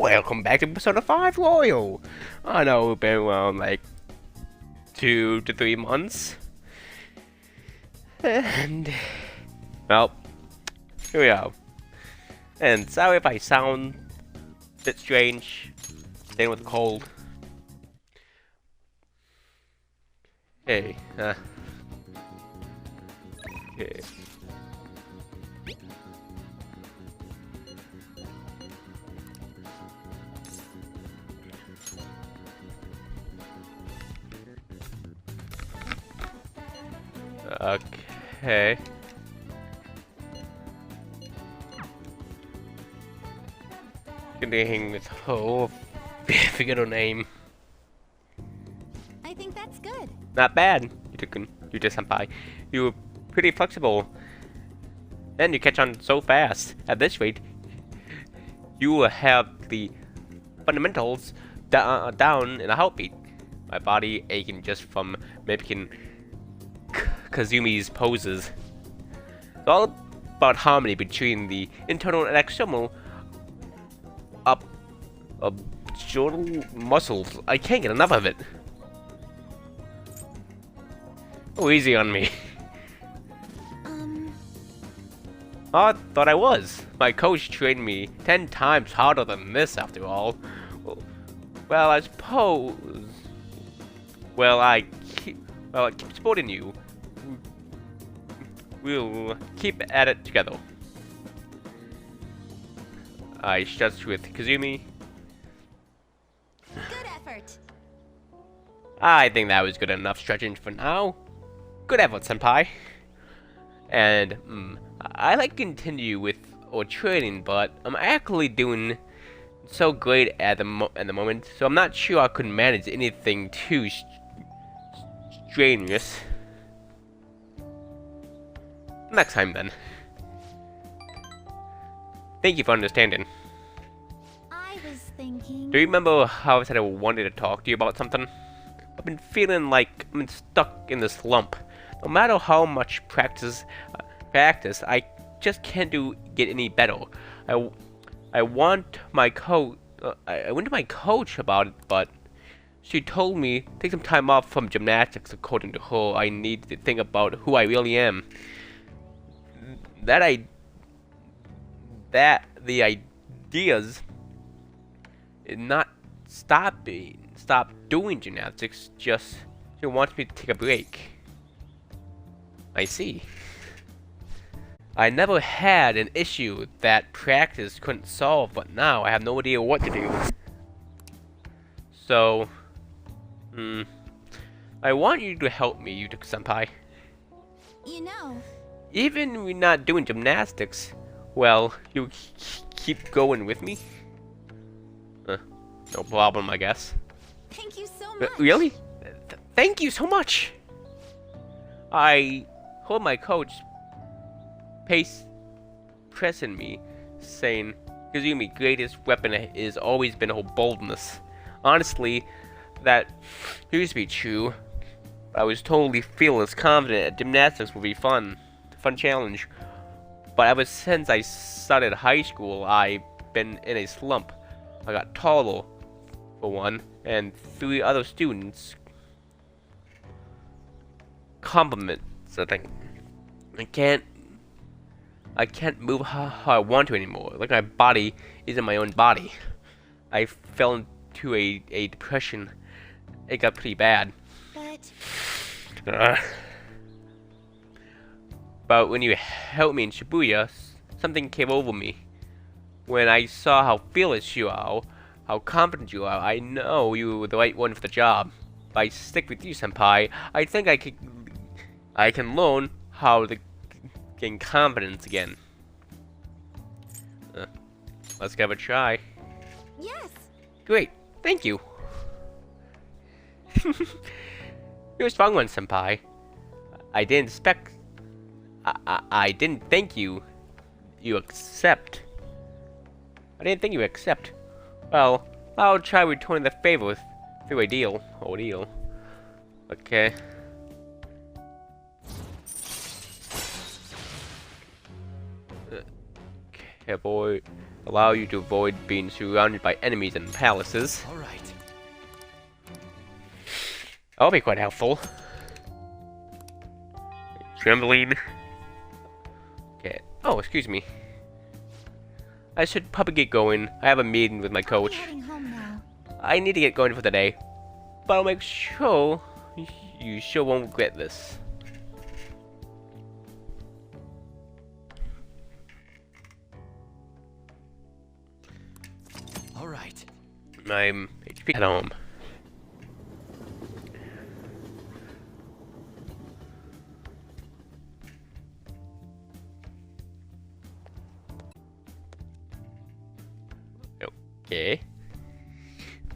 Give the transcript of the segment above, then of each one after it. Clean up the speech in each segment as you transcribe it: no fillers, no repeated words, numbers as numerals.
Welcome back to episode 5 Royal. I know it's been around like 2 to 3 months. And well, here we are. And sorry if I sound a bit strange, staying with the cold. Hey, okay. Okay. Continuing with Ho. Forget her name. I think that's good. Not bad. You did senpai. You were pretty flexible. And you catch on so fast. At this rate, you will have the fundamentals down in a heartbeat. My body aching just from mimicking Kazumi's poses. It's all about harmony between the internal and external abdominal muscles. I can't get enough of it. Oh, easy on me. I thought I was. My coach trained me 10 times harder than this, after all. Well, I suppose. Well, I keep supporting you. We'll keep at it together. I stretched with Kazumi. Good effort. I think that was good enough stretching for now. Good effort, senpai. And I like to continue with our training, but I'm actually doing so great at the moment, so I'm not sure I could manage anything too strenuous. Next time, then. Thank you for understanding. I was thinking. Do you remember how I said I wanted to talk to you about something? I've been feeling like I'm stuck in this slump. No matter how much practice, I just can't get any better. I went to my coach about it, but she told me take some time off from gymnastics. According to her, I need to think about who I really am. The ideas is not stop doing gymnastics, just she wants me to take a break. I see. I never had an issue that practice couldn't solve, but now I have no idea what to do. So, I want you to help me, Yuta-senpai. You know. Even when not doing gymnastics, well, you keep going with me? No problem, I guess. Thank you so much. Really? Thank you so much! I heard my coach pressing me, saying, Kazumi, greatest weapon has always been her boldness. Honestly, that used to be true. I was totally fearless, confident that gymnastics would be fun challenge. But ever since I started high school, I've been in a slump. I got taller, for one, and 3 other students compliments. I think I can't move how I want to anymore. Like my body isn't my own body. I fell into a depression. It got pretty bad. But when you helped me in Shibuya, something came over me. When I saw how fearless you are, how confident you are, I know you were the right one for the job. If I stick with you, senpai, I think I can learn how to gain confidence again. Let's give it a try. Yes. Great, thank you. You're a strong one, senpai. I didn't expect. I didn't think you accept. I didn't think you accept. Well, I'll try returning the favor through a deal. Ordeal. Okay. Okay, boy. allow you to avoid being surrounded by enemies and palaces. All right. That'll be quite helpful. Trembling. Okay. Oh, excuse me. I should probably get going. I have a meeting with my I'll be coach. heading home now. I need to get going for the day. But I'll make sure you sure won't regret this. All right. I'm HP at home. Okay.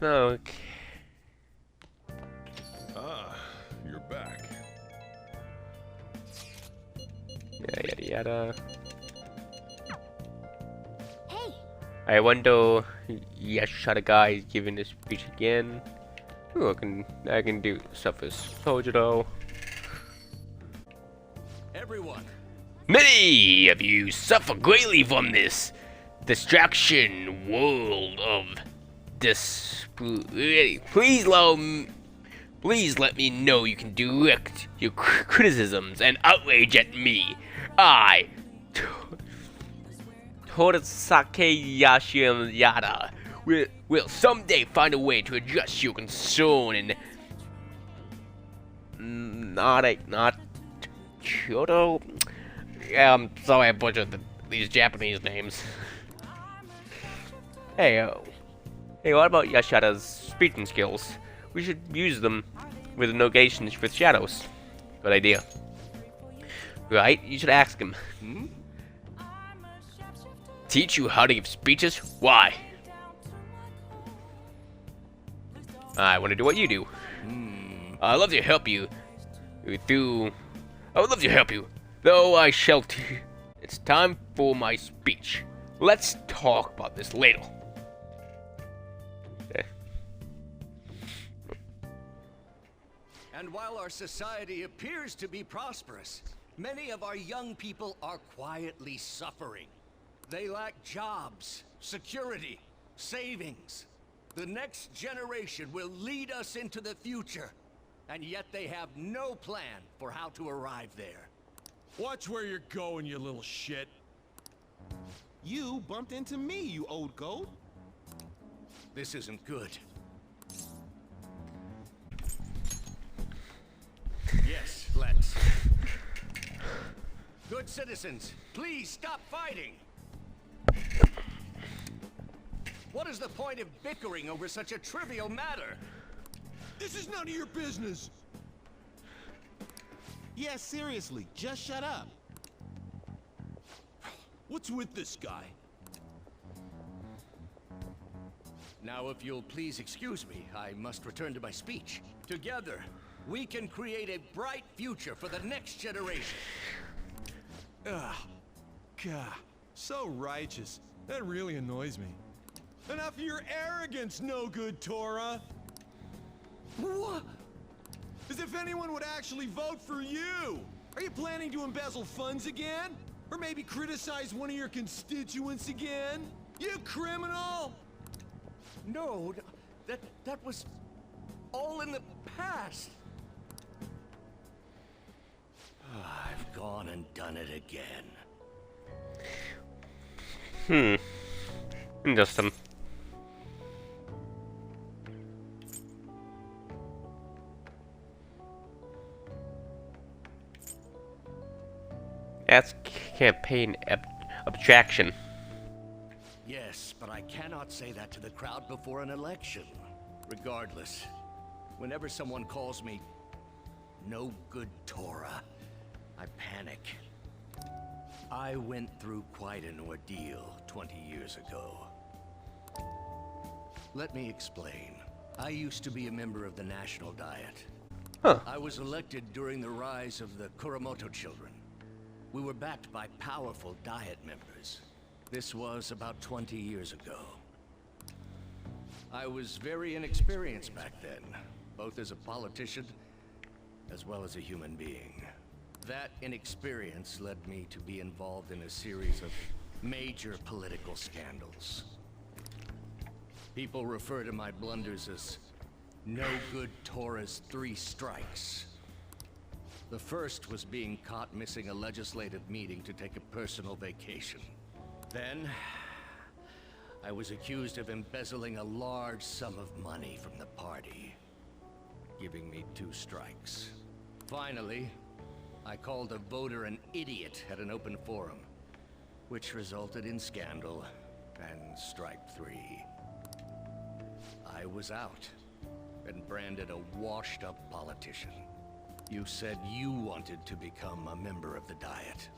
Okay. Ah, you're back. Yada yada. Hey, I wonder. Yes, shot a guy is giving this speech again. Ooh, I can do stuff as Sojiro. Everyone. Many of you suffer greatly from this distraction world of this. Please let me know you can direct your criticisms and outrage at me. I, Torasake Yada, will someday find a way to address your concern and not Kyoto. Yeah, I'm sorry I butchered these Japanese names. Hey, what about Yashada's speaking skills? We should use them with negations with shadows. Good idea. Right? You should ask him. Teach you how to give speeches? Why? I want to do what you do. I'd love to help you. I would love to help you, though I shall. It's time for my speech. Let's talk about this later. Okay. And while our society appears to be prosperous, many of our young people are quietly suffering. They lack jobs, security, savings. The next generation will lead us into the future, and yet they have no plan for how to arrive there. Watch where you're going, you little shit. You bumped into me, you old goat. This isn't good. Yes, let's. Good citizens, please stop fighting. What is the point of bickering over such a trivial matter? This is none of your business. Yeah, seriously, just shut up. What's with this guy? Now, if you'll please excuse me, I must return to my speech. Together, we can create a bright future for the next generation. Ugh. God, so righteous. That really annoys me. Enough of your arrogance, no good Torah. What? As if anyone would actually vote for you. Are you planning to embezzle funds again? Or maybe criticize one of your constituents again? You criminal! No, that was all in the past. I've gone and done it again. Interesting. That's campaign abstraction. Yes, but I cannot say that to the crowd before an election. Regardless, whenever someone calls me no good Torah, I panic. I went through quite an ordeal 20 years ago. Let me explain. I used to be a member of the National Diet. Huh. I was elected during the rise of the Kuramoto children. We were backed by powerful Diet members. This was about 20 years ago. I was very inexperienced back then, both as a politician as well as a human being. That inexperience led me to be involved in a series of major political scandals. People refer to my blunders as no good Torah's 3 strikes. The first was being caught missing a legislative meeting to take a personal vacation. Then, I was accused of embezzling a large sum of money from the party, giving me 2 strikes. Finally, I called a voter an idiot at an open forum, which resulted in scandal and strike 3. I was out and branded a washed-up politician. You said you wanted to become a member of the Diet.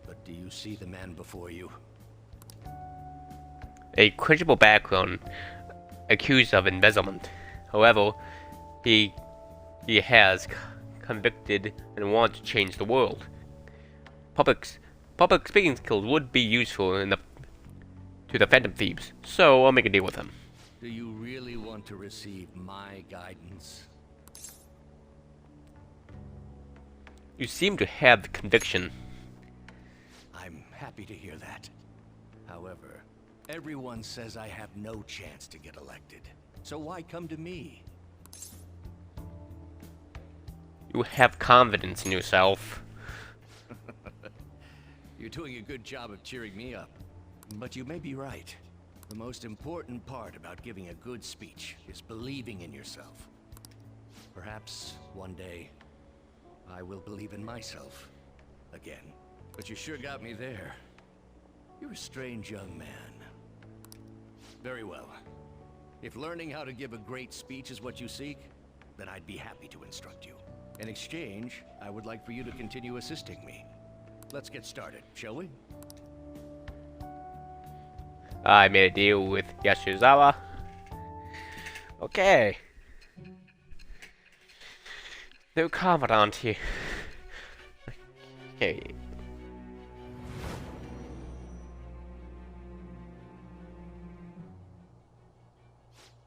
But do you see the man before you? A questionable background, accused of embezzlement. However, he has convicted and wants to change the world. Public speaking skills would be useful to the Phantom Thieves, so I'll make a deal with him. Do you really want to receive my guidance? You seem to have the conviction. I'm happy to hear that. However, everyone says I have no chance to get elected. So why come to me? You have confidence in yourself. You're doing a good job of cheering me up. But you may be right. The most important part about giving a good speech is believing in yourself. Perhaps one day, I will believe in myself again. But you sure got me there. You're a strange young man. Very well. If learning how to give a great speech is what you seek, then I'd be happy to instruct you. In exchange, I would like for you to continue assisting me. Let's get started, shall we? I made a deal with Yashizawa. Okay. No confidant here. Okay.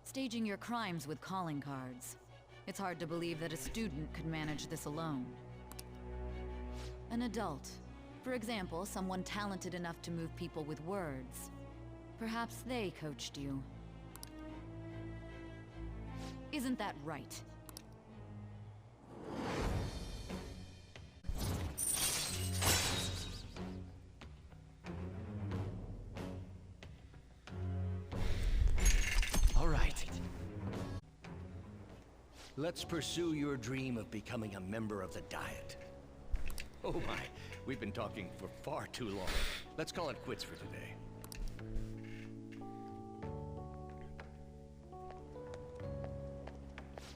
Staging your crimes with calling cards. It's hard to believe that a student could manage this alone. An adult. For example, someone talented enough to move people with words. Perhaps they coached you. Isn't that right? All right. Let's pursue your dream of becoming a member of the Diet. Oh my, we've been talking for far too long. Let's call it quits for today.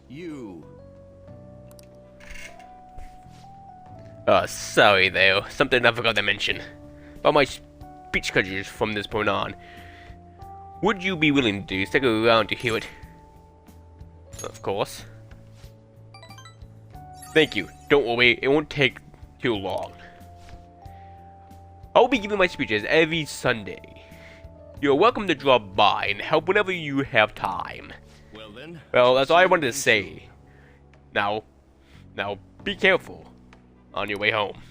You. Sorry there. Something I forgot to mention. About my speech coaches from this point on. Would you be willing to stick around to hear it? Of course. Thank you. Don't worry, it won't take too long. I'll be giving my speeches every Sunday. You're welcome to drop by and help whenever you have time. Well then. Well, that's all I wanted to say. Now, be careful on your way home.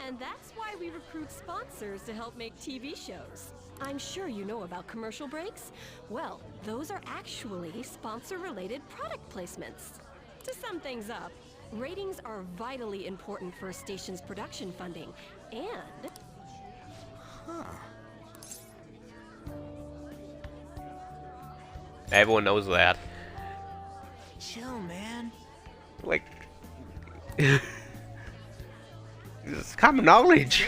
And that's why we recruit sponsors to help make TV shows. I'm sure you know about commercial breaks. Well, those are actually sponsor-related product placements. To sum things up, ratings are vitally important for a station's production funding, and... Everyone knows that. Chill, man. Like, it's common knowledge.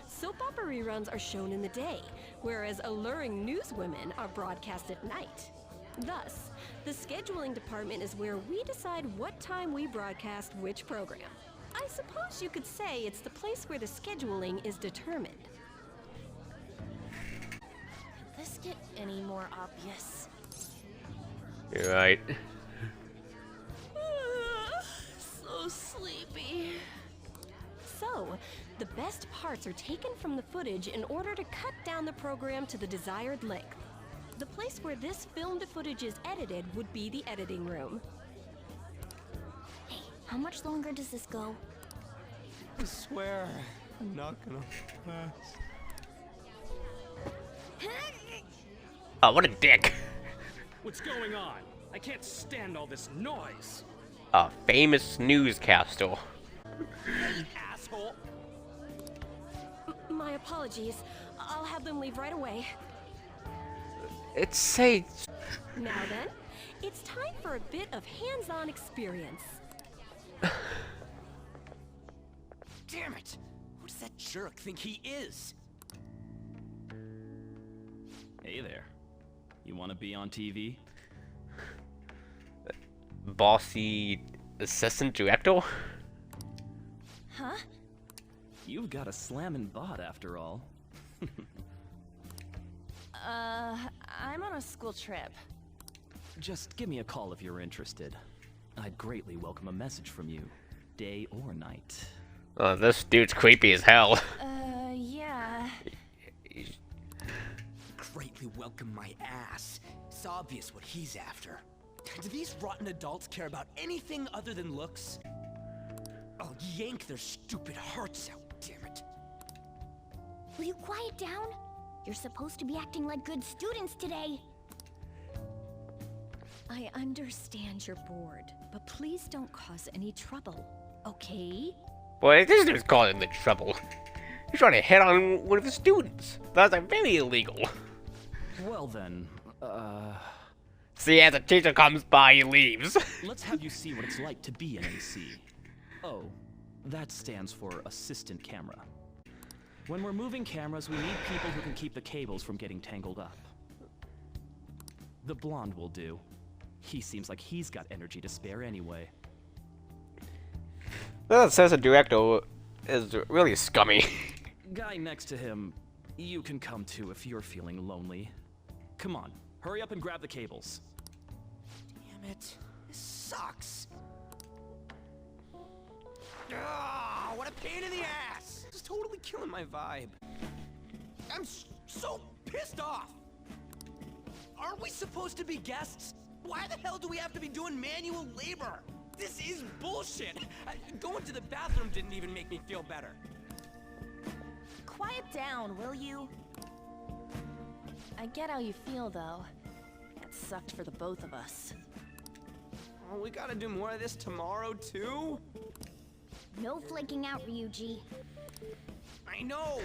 Soap opera reruns are shown in the day, whereas alluring newswomen are broadcast at night. Thus, the scheduling department is where we decide what time we broadcast which program. I suppose you could say it's the place where the scheduling is determined. Could this get any more obvious? You're right. So sleepy. So, the best parts are taken from the footage in order to cut down the program to the desired length. The place where this filmed footage is edited would be the editing room. Hey, how much longer does this go? I swear, I'm not gonna pass. Oh, what a dick. What's going on? I can't stand all this noise. A famous newscaster. Asshole. My apologies. I'll have them leave right away. It's a... Now then, it's time for a bit of hands-on experience. Damn it! Who does that jerk think he is? Hey there. You want to be on TV? Bossy assistant director? Huh? You've got a slammin' bot after all. I'm on a school trip. Just give me a call if you're interested. I'd greatly welcome a message from you, day or night. Oh, this dude's creepy as hell. Yeah. Greatly welcome my ass. It's obvious what he's after. Do these rotten adults care about anything other than looks? I'll yank their stupid hearts out, damn it. Will you quiet down? You're supposed to be acting like good students today. I understand you're bored, but please don't cause any trouble, okay? Boy, this dude's causing the trouble. He's trying to hit on one of the students. That's very illegal. Well then, See, as the teacher comes by, he leaves. let's have you see what it's like to be an AC. Oh, that stands for assistant camera. When we're moving cameras, we need people who can keep the cables from getting tangled up. The blonde will do. He seems like he's got energy to spare anyway. That assistant director is really scummy. Guy next to him, you can come too if you're feeling lonely. Come on, hurry up and grab the cables. Damn it. This sucks. Ah, what a pain in the ass! It's totally killing my vibe. I'm so pissed off! Aren't we supposed to be guests? Why the hell do we have to be doing manual labor? This is bullshit! Going to the bathroom didn't even make me feel better. Quiet down, will you? I get how you feel, though. That sucked for the both of us. Oh, we gotta do more of this tomorrow, too? No flaking out, Ryuji. I know!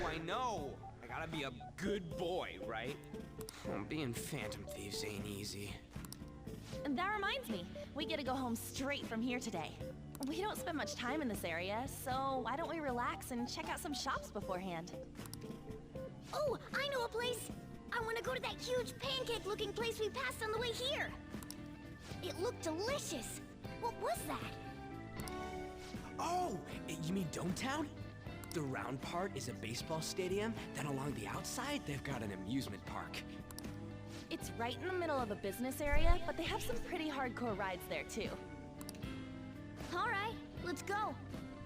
I gotta be a good boy, right? Oh, being Phantom Thieves ain't easy. And that reminds me, we get to go home straight from here today. We don't spend much time in this area, so why don't we relax and check out some shops beforehand? Oh, I know a place! I want to go to that huge pancake-looking place we passed on the way here! It looked delicious! What was that? Oh, you mean Dometown? The round part is a baseball stadium, then along the outside, they've got an amusement park. It's right in the middle of a business area, but they have some pretty hardcore rides there, too. Alright, let's go.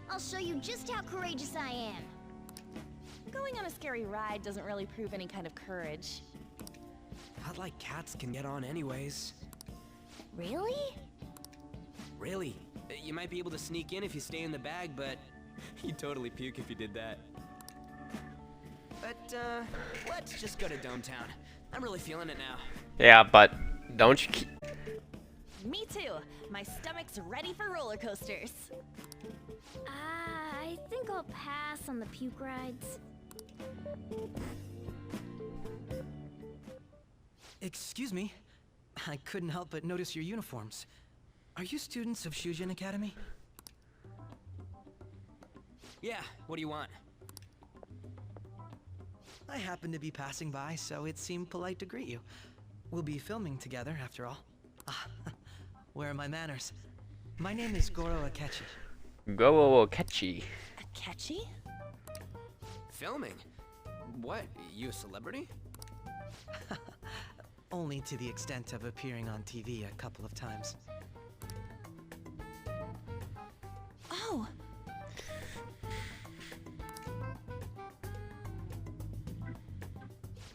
I'll show you just how courageous I am. Going on a scary ride doesn't really prove any kind of courage. Not like cats can get on anyways. Really? Really? You might be able to sneak in if you stay in the bag, but you'd totally puke if you did that. But, let's just go to Dometown. I'm really feeling it now. Yeah, but don't you keep... Me too. My stomach's ready for roller coasters. I think I'll pass on the puke rides. Excuse me. I couldn't help but notice your uniforms. Are you students of Shujin Academy? Yeah, what do you want? I happened to be passing by, so it seemed polite to greet you. We'll be filming together, after all. Ah, where are my manners? My name is Goro Akechi. Go catchy. Akechi? Filming? What? You a celebrity? Only to the extent of appearing on TV a couple of times. Oh!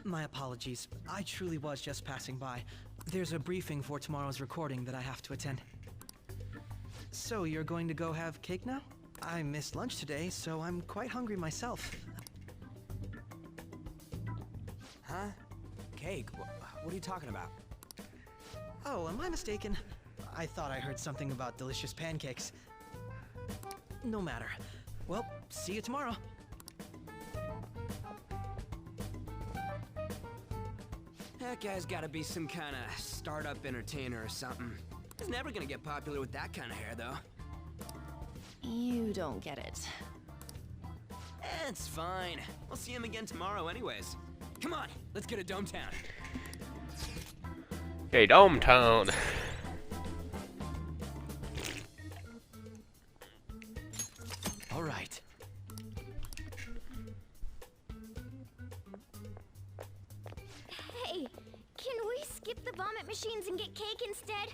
My apologies. I truly was just passing by. There's a briefing for tomorrow's recording that I have to attend. So, you're going to go have cake now? I missed lunch today, so I'm quite hungry myself. Huh? Cake? What are you talking about? Oh, am I mistaken? I thought I heard something about delicious pancakes. No matter. Well, see you tomorrow. That guy's gotta be some kind of startup entertainer or something. He's never gonna get popular with that kind of hair, though. You don't get it. It's fine. We'll see him again tomorrow anyways. Come on, let's go to Dometown. Okay, Dometown. All right. Hey, can we skip the vomit machines and get cake instead?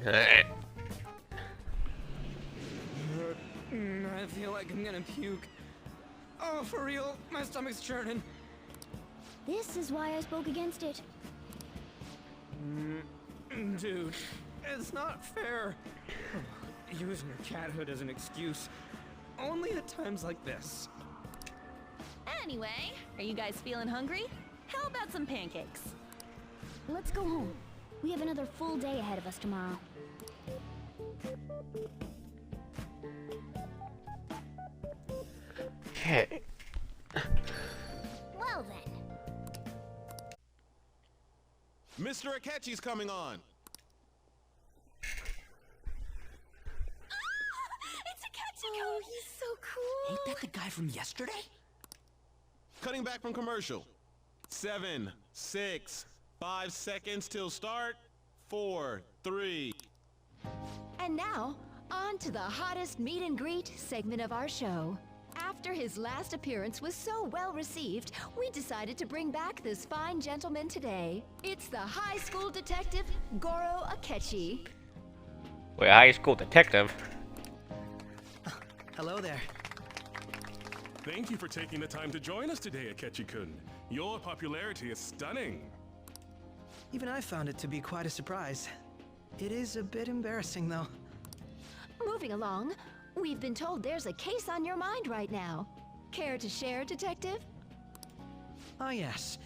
I feel like I'm gonna puke. Oh, for real, my stomach's churning. This is why I spoke against it. Dude, it's not fair. Using your cathood as an excuse. Only at times like this. Anyway, are you guys feeling hungry? How about some pancakes? Let's go home. We have another full day ahead of us tomorrow. Okay. Well then. Mr. Akechi's coming on. It's a catchy Oh, he's so cool. Ain't that the guy from yesterday? Cutting back from commercial. 7, 6, 5 seconds till start. 4, 3. And now, on to the hottest meet and greet segment of our show. After his last appearance was so well received, we decided to bring back this fine gentleman today. It's the high school detective, Goro Akechi. Wait, high school detective? Hello there. Thank you for taking the time to join us today, Akechi-kun. Your popularity is stunning. Even I found it to be quite a surprise. It is a bit embarrassing, though. Moving along, we've been told there's a case on your mind right now. Care to share, Detective? Ah, yes.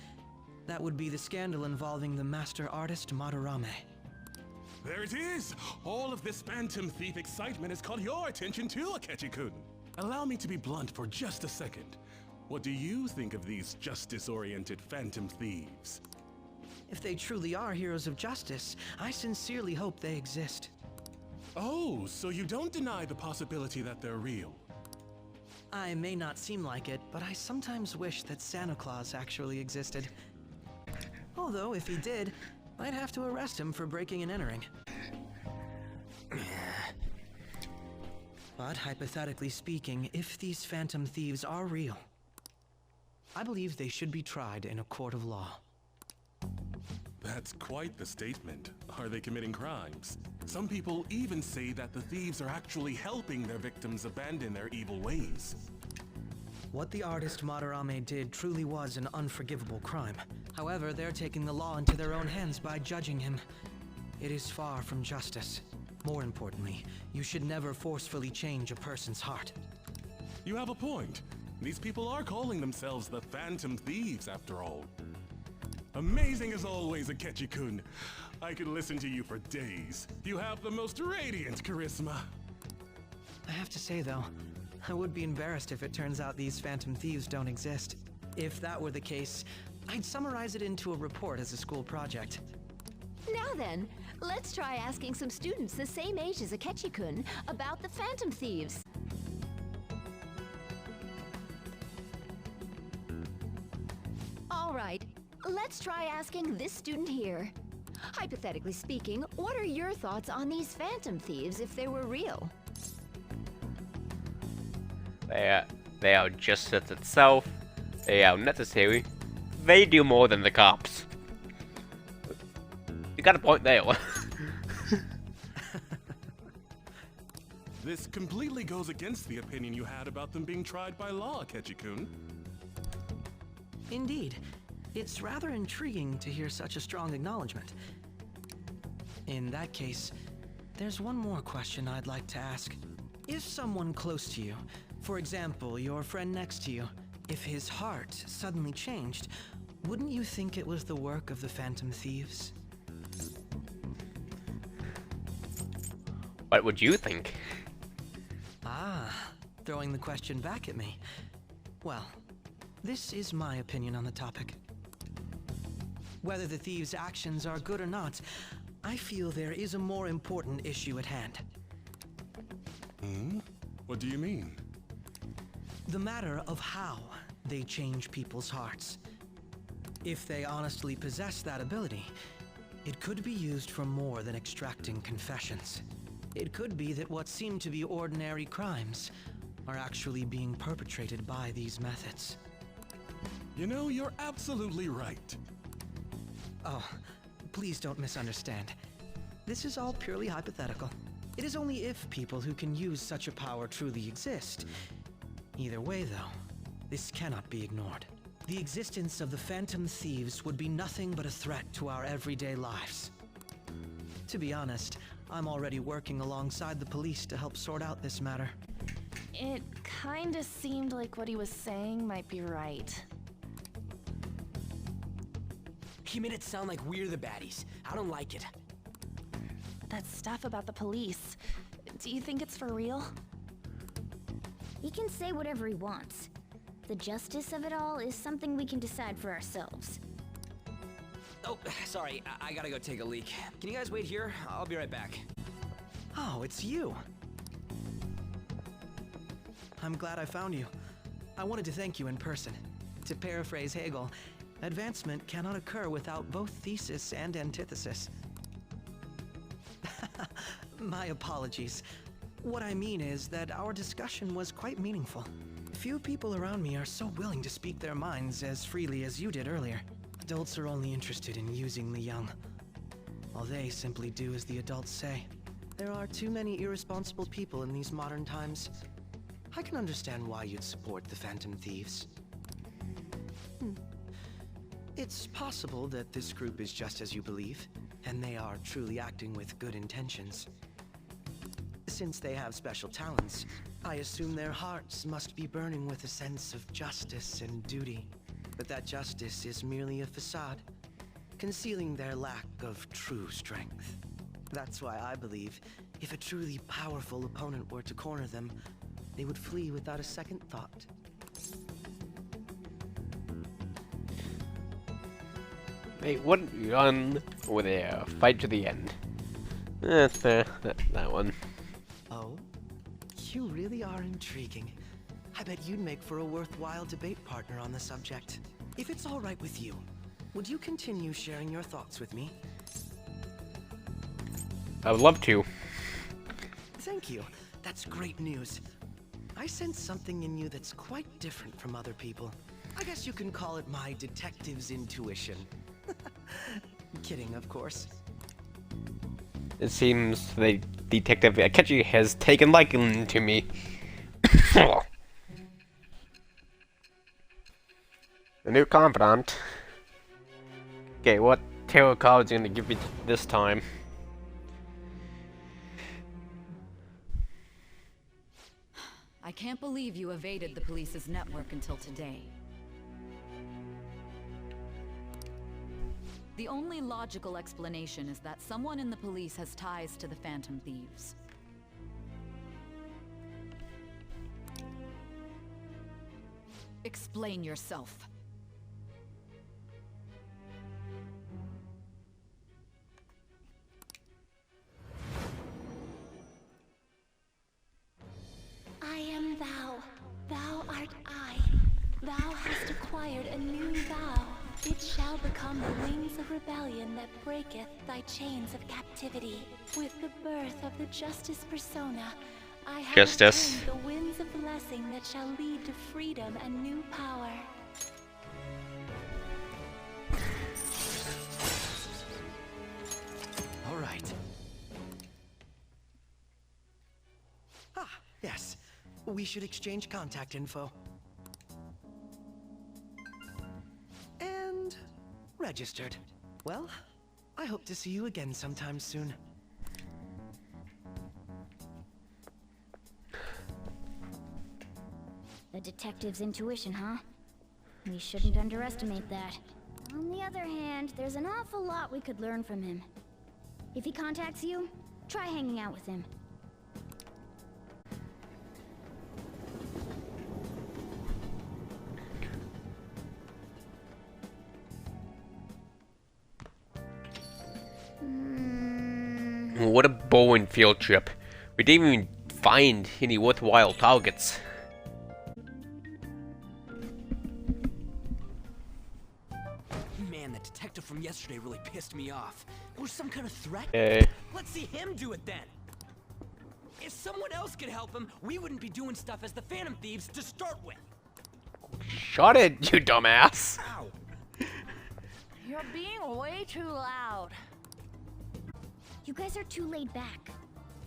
That would be the scandal involving the master artist Madarame. There it is! All of this Phantom Thief excitement has caught your attention too, Akechi-kun. Allow me to be blunt for just a second. What do you think of these justice-oriented Phantom Thieves? If they truly are heroes of justice, I sincerely hope they exist. Oh, so you don't deny the possibility that they're real? I may not seem like it, but I sometimes wish that Santa Claus actually existed. Although, if he did, I'd have to arrest him for breaking and entering. But hypothetically speaking, if these phantom thieves are real, I believe they should be tried in a court of law. That's quite the statement. Are they committing crimes? Some people even say that the thieves are actually helping their victims abandon their evil ways. What the artist Madarame did truly was an unforgivable crime. However, they're taking the law into their own hands by judging him. It is far from justice. More importantly, you should never forcefully change a person's heart. You have a point. These people are calling themselves the Phantom Thieves, after all. Amazing as always, Akechi-kun. I could listen to you for days. You have the most radiant charisma. I have to say, though, I would be embarrassed if it turns out these phantom thieves don't exist. If that were the case, I'd summarize it into a report as a school project. Now then, let's try asking some students the same age as Akechi-kun about the Phantom Thieves. All right, let's try asking this student here. Hypothetically speaking, what are your thoughts on these Phantom Thieves if they were real? They are justice itself. They are necessary. They do more than the cops. You got a point there. This completely goes against the opinion you had about them being tried by law, Akechi-kun. Indeed. It's rather intriguing to hear such a strong acknowledgement. In that case, there's one more question I'd like to ask. If someone close to you, for example, your friend next to you, if his heart suddenly changed, wouldn't you think it was the work of the Phantom Thieves? What would you think? Ah, throwing the question back at me. Well, this is my opinion on the topic. Whether the thieves' actions are good or not, I feel there is a more important issue at hand. Hmm? What do you mean? The matter of how they change people's hearts. If they honestly possess that ability, it could be used for more than extracting confessions. It could be that what seem to be ordinary crimes are actually being perpetrated by these methods. You know, you're absolutely right. Oh, please don't misunderstand. This is all purely hypothetical. It is only if people who can use such a power truly exist. Either way, though, this cannot be ignored. The existence of the Phantom Thieves would be nothing but a threat to our everyday lives. To be honest, I'm already working alongside the police to help sort out this matter. It kinda seemed like what he was saying might be right. He made it sound like we're the baddies. I don't like it. That stuff about the police, do you think it's for real? He can say whatever he wants. The justice of it all is something we can decide for ourselves. Oh, sorry, I gotta go take a leak. Can you guys wait here? I'll be right back. Oh, it's you. I'm glad I found you. I wanted to thank you in person. To paraphrase Hegel, advancement cannot occur without both thesis and antithesis. My apologies. What I mean is that our discussion was quite meaningful. Few people around me are so willing to speak their minds as freely as you did earlier. Adults are only interested in using the young, while they simply do as the adults say. There are too many irresponsible people in these modern times. I can understand why you'd support the Phantom Thieves. It's possible that this group is just as you believe, and they are truly acting with good intentions. Since they have special talents, I assume their hearts must be burning with a sense of justice and duty. But that justice is merely a facade, concealing their lack of true strength. That's why I believe if a truly powerful opponent were to corner them, they would flee without a second thought. They wouldn't run or they fight to the end. That's that one. Oh? You really are intriguing. I bet you'd make for a worthwhile debate partner on the subject. If it's all right with you, would you continue sharing your thoughts with me? I would love to. Thank you. That's great news. I sense something in you that's quite different from other people. I guess you can call it my detective's intuition. Kidding, of course. It seems the detective Akechi has taken liking to me. A new confidant. Okay, what tarot card is gonna give me this time? I can't believe you evaded the police's network until today. The only logical explanation is that someone in the police has ties to the Phantom Thieves. Explain yourself. I am thou, thou art I. Thou hast acquired a new thou. It shall become the wings of rebellion that breaketh thy chains of captivity. With the birth of the Justice persona, I have Justice. obtained the winds of blessing that shall lead to freedom and new power. All right. Ah, We should exchange contact info. And registered. Well, I hope to see you again sometime soon. A detective's intuition, huh? We shouldn't underestimate that. On the other hand, there's an awful lot we could learn from him. If he contacts you, try hanging out with him. What a boring field trip. We didn't even find any worthwhile targets. Man, that detective from yesterday really pissed me off. Was some kind of threat? Hey. Let's see him do it then. If someone else could help him, we wouldn't be doing stuff as the Phantom Thieves to start with. Shut it, you dumbass. Ow. You're being way too loud. You guys are too laid back.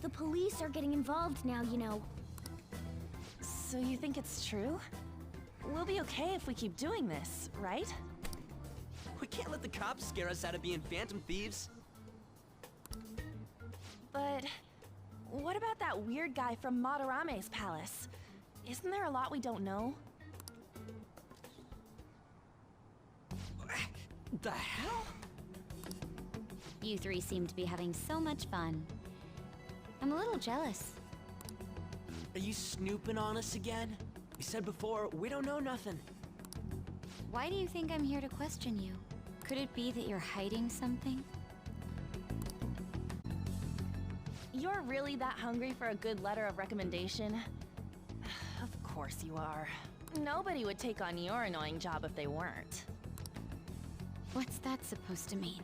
The police are getting involved now, you know. So you think it's true? We'll be okay if we keep doing this, right? We can't let the cops scare us out of being Phantom Thieves. But what about that weird guy from Madarame's palace? Isn't there a lot we don't know? The hell? You three seem to be having so much fun. I'm a little jealous. Are you snooping on us again? We said before, we don't know nothing. Why do you think I'm here to question you? Could it be that you're hiding something? You're really that hungry for a good letter of recommendation? Of course you are. Nobody would take on your annoying job if they weren't. What's that supposed to mean?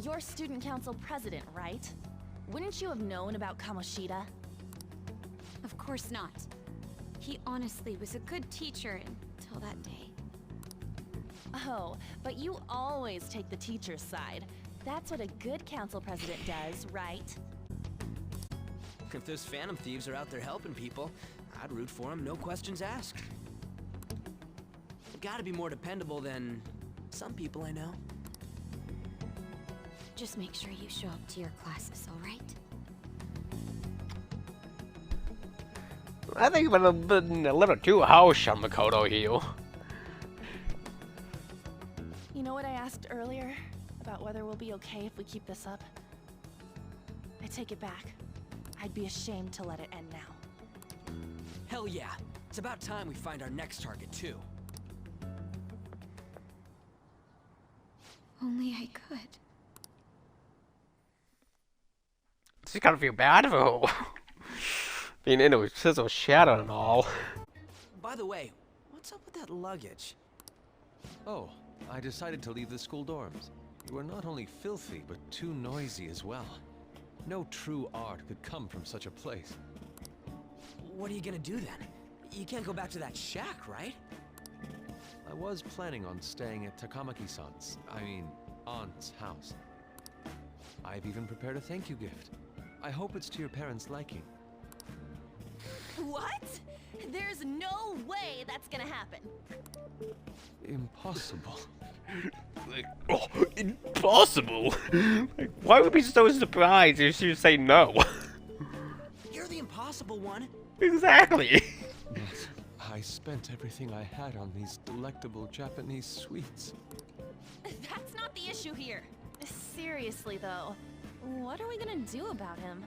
You're student council president, right? Wouldn't you have known about Kamoshida? Of course not. He honestly was a good teacher until that day. Oh, but you always take the teacher's side. That's what a good council president does, right? If those Phantom Thieves are out there helping people, I'd root for them, no questions asked. Gotta be more dependable than some people I know. Just make sure you show up to your classes, all right? I think we've been a little too harsh on Makoto here. You know what I asked earlier? About whether we'll be okay if we keep this up? I take it back. I'd be ashamed to let it end now. Hell yeah. It's about time we find our next target, too. Only I could. Just gotta feel bad for her. Being in a sizzle shadow and all. By the way, what's up with that luggage? Oh, I decided to leave the school dorms. You are not only filthy, but too noisy as well. No true art could come from such a place. What are you gonna do then? You can't go back to that shack, right? I was planning on staying at Takamaki-san's, aunt's house. I've even prepared a thank you gift. I hope it's to your parents' liking. What? There's no way that's gonna happen. Impossible. Like, oh, impossible? Like, why would we be so surprised if you say no? You're the impossible one. Exactly. But I spent everything I had on these delectable Japanese sweets. That's not the issue here. Seriously, though, what are we gonna do about him?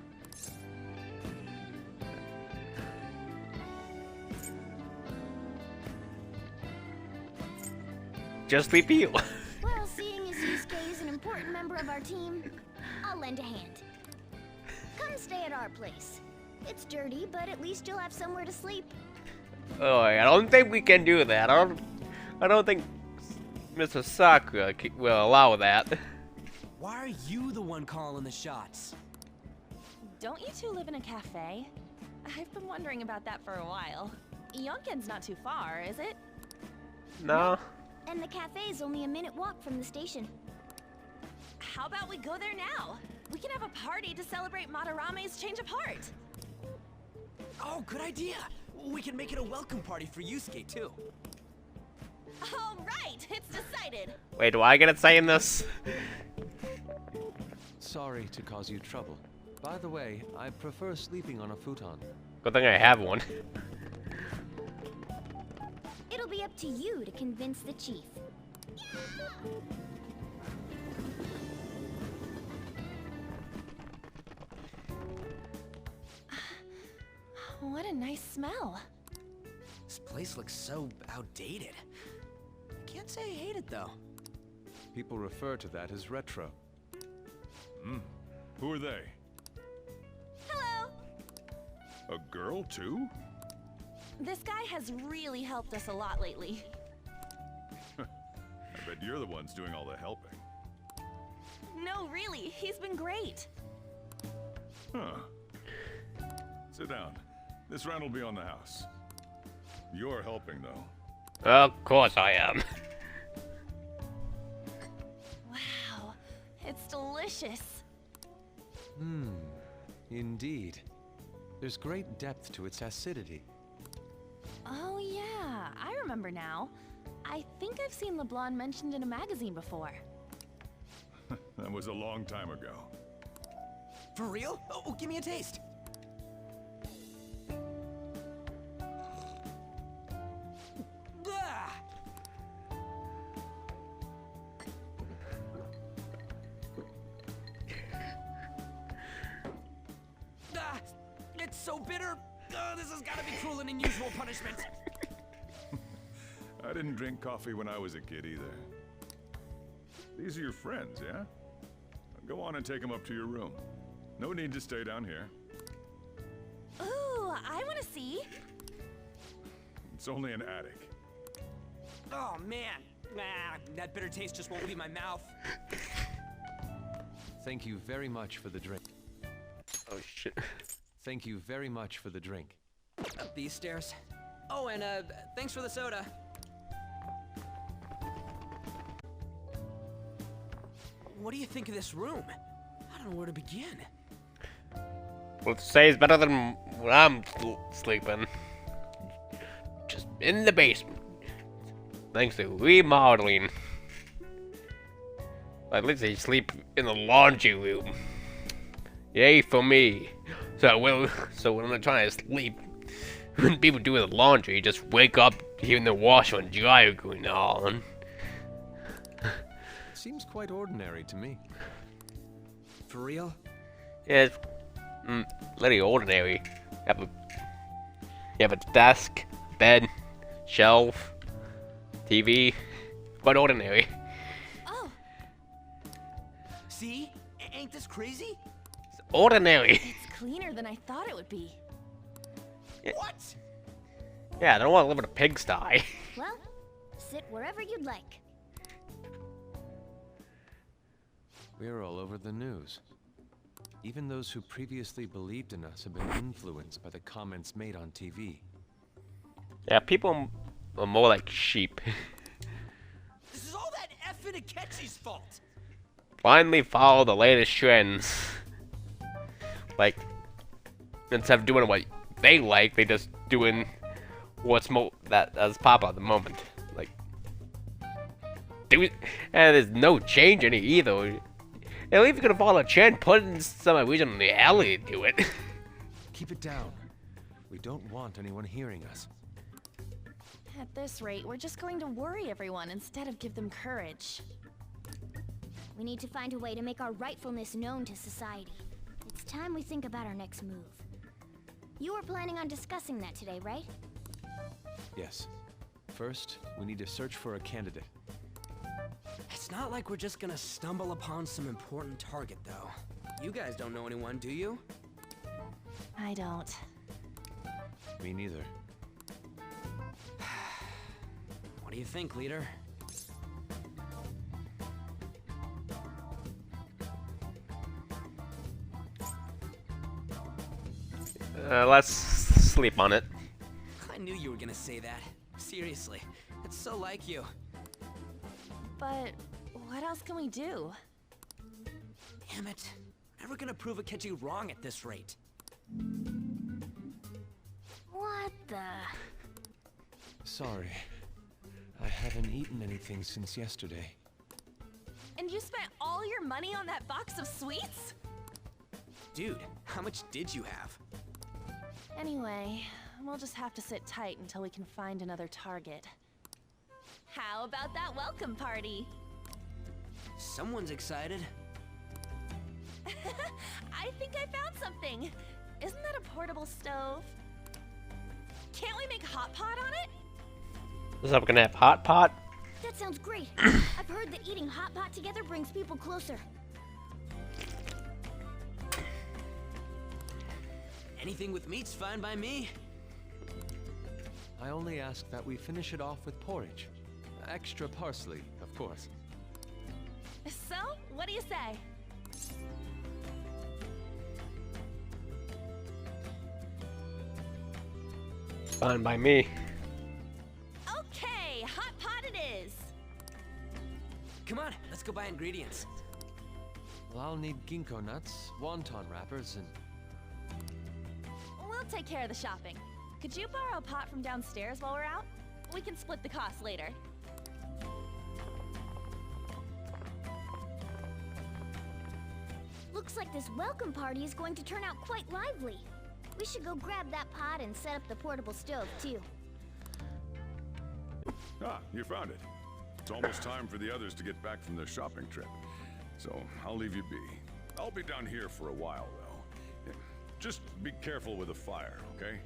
Just leave you. Well, seeing as Yusuke is an important member of our team, I'll lend a hand. Come stay at our place. It's dirty, but at least you'll have somewhere to sleep. Oh, I don't think we can do that. I don't think Mr. Sakura will allow that. Why are you the one calling the shots? Don't you two live in a cafe? I've been wondering about that for a while. Yonken's not too far, is it? No. And the cafe is only a minute walk from the station. How about we go there now? We can have a party to celebrate Madarame's change of heart. Oh, good idea. We can make it a welcome party for Yusuke, too. All right, it's decided. Wait, do I get a say in this? Sorry to cause you trouble. By the way, I prefer sleeping on a futon. Good thing I have one. It'll be up to you to convince the chief. What a nice smell. This place looks so outdated. Can't say I hate it, though. People refer to that as retro. Who are they? Hello. A girl, too? This guy has really helped us a lot lately. I bet you're the ones doing all the helping. No, really, he's been great. Huh. Sit down. This round will be on the house. You're helping, though. Of course I am. Wow, it's delicious. Indeed. There's great depth to its acidity. Oh yeah, I remember now. I think I've seen LeBlanc mentioned in a magazine before. That was a long time ago. For real? Oh, give me a taste. Ah! Ah, it's so bitter. This has got to be cruel and unusual punishment. I didn't drink coffee when I was a kid either. These are your friends, yeah? Go on and take them up to your room. No need to stay down here. Ooh, I want to see. It's only an attic. Oh man, that bitter taste just won't leave my mouth. Thank you very much for the drink. Oh shit. Thank you very much for the drink. Up these stairs. Oh, and thanks for the soda. What do you think of this room? I don't know where to begin. Let's say it's better than when I'm sleeping. Just in the basement. Thanks to remodeling. At least they sleep in the laundry room. Yay for me. So when they're trying to sleep, when people do the laundry, just wake up hearing the washer and dryer going on. Seems quite ordinary to me. For real? Yeah, it's literally ordinary. You have a desk, bed, shelf, TV. Quite ordinary. Oh. See? Ain't this crazy? It's ordinary. It's cleaner than I thought it would be. Yeah. What? Yeah, I don't want to live in a pigsty. Well, sit wherever you'd like. We're all over the news. Even those who previously believed in us have been influenced by the comments made on TV. Yeah, people are more like sheep. This is all that effing Akechi's fault. Finally follow the latest trends. Like, instead of doing what they like, they just doing what's that's popular at the moment. Like, and there's no change in it either. At least if you're gonna follow a trend, put in some original reality to it. Keep it down. We don't want anyone hearing us. At this rate, we're just going to worry everyone instead of give them courage. We need to find a way to make our rightfulness known to society. It's time we think about our next move. You were planning on discussing that today, right? Yes. First, we need to search for a candidate. It's not like we're just gonna stumble upon some important target, though. You guys don't know anyone, do you? I don't. Me neither. What do you think, leader? Let's sleep on it. I knew you were gonna say that. Seriously, it's so like you. But what else can we do? Damn it. Never gonna prove Akechi wrong at this rate. What the? Sorry. I haven't eaten anything since yesterday. And you spent all your money on that box of sweets? Dude, how much did you have? Anyway, we'll just have to sit tight until we can find another target. How about that welcome party? Someone's excited. I think I found something. Isn't that a portable stove? Can't we make hot pot on it? Is that gonna have hot pot? That sounds great. I've heard that eating hot pot together brings people closer. Anything with meat's fine by me. I only ask that we finish it off with porridge. Extra parsley, of course. So, what do you say? Fine by me. Okay, hot pot it is. Come on, let's go buy ingredients. Well, I'll need ginkgo nuts, wonton wrappers, and... We'll take care of the shopping. Could you borrow a pot from downstairs while we're out? We can split the cost later. Looks like this welcome party is going to turn out quite lively. We should go grab that pot and set up the portable stove, too. Ah, you found it. It's almost time for the others to get back from their shopping trip. So, I'll leave you be. I'll be down here for a while, though. Yeah, just be careful with the fire, okay?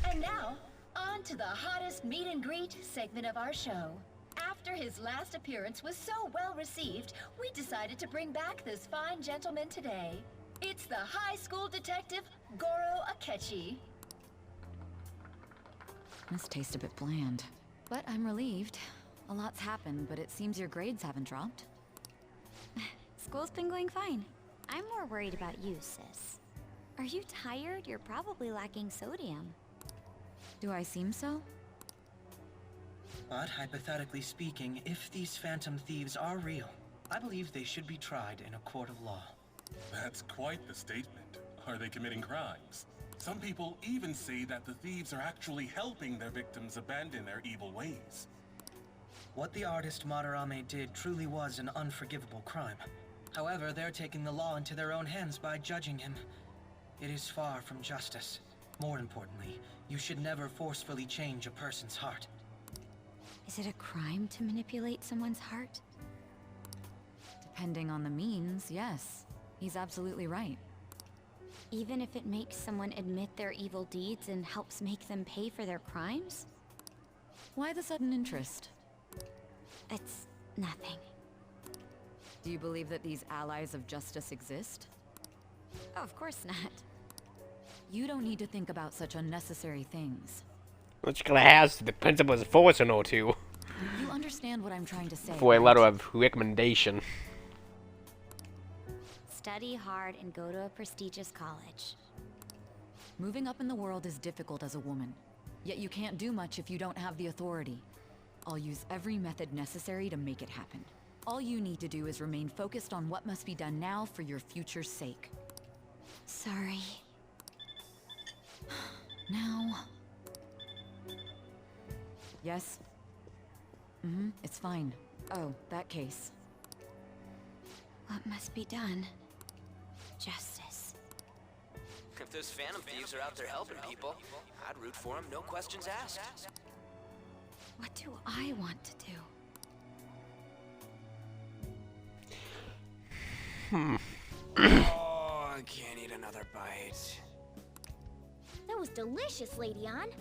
And now, on to the hottest meet and greet segment of our show. After his last appearance was so well received, we decided to bring back this fine gentleman today. It's the high school detective, Goro Akechi. This tastes a bit bland. But I'm relieved. A lot's happened, but it seems your grades haven't dropped. School's been going fine. I'm more worried about you, sis. Are you tired? You're probably lacking sodium. Do I seem so? But hypothetically speaking, if these phantom thieves are real, I believe they should be tried in a court of law. That's quite the statement. Are they committing crimes? Some people even say that the thieves are actually helping their victims abandon their evil ways. What the artist Madarame did truly was an unforgivable crime. However, they're taking the law into their own hands by judging him. It is far from justice. More importantly, you should never forcefully change a person's heart. Is it a crime to manipulate someone's heart? Depending on the means, yes. He's absolutely right. Even if it makes someone admit their evil deeds and helps make them pay for their crimes? Why the sudden interest? It's nothing. Do you believe that these allies of justice exist? Oh, of course not. You don't need to think about such unnecessary things. Which class the principal is forcing or two. You understand what I'm trying to say, For a right? letter of recommendation. Study hard and go to a prestigious college. Moving up in the world is difficult as a woman. Yet you can't do much if you don't have the authority. I'll use every method necessary to make it happen. All you need to do is remain focused on what must be done now for your future's sake. Sorry. Now... Yes? It's fine. Oh, that case. What must be done? Justice. If those phantom thieves are out there helping people, I'd root for them, no questions asked. What do I want to do? Oh, I can't eat another bite. That was delicious, Lady Ann.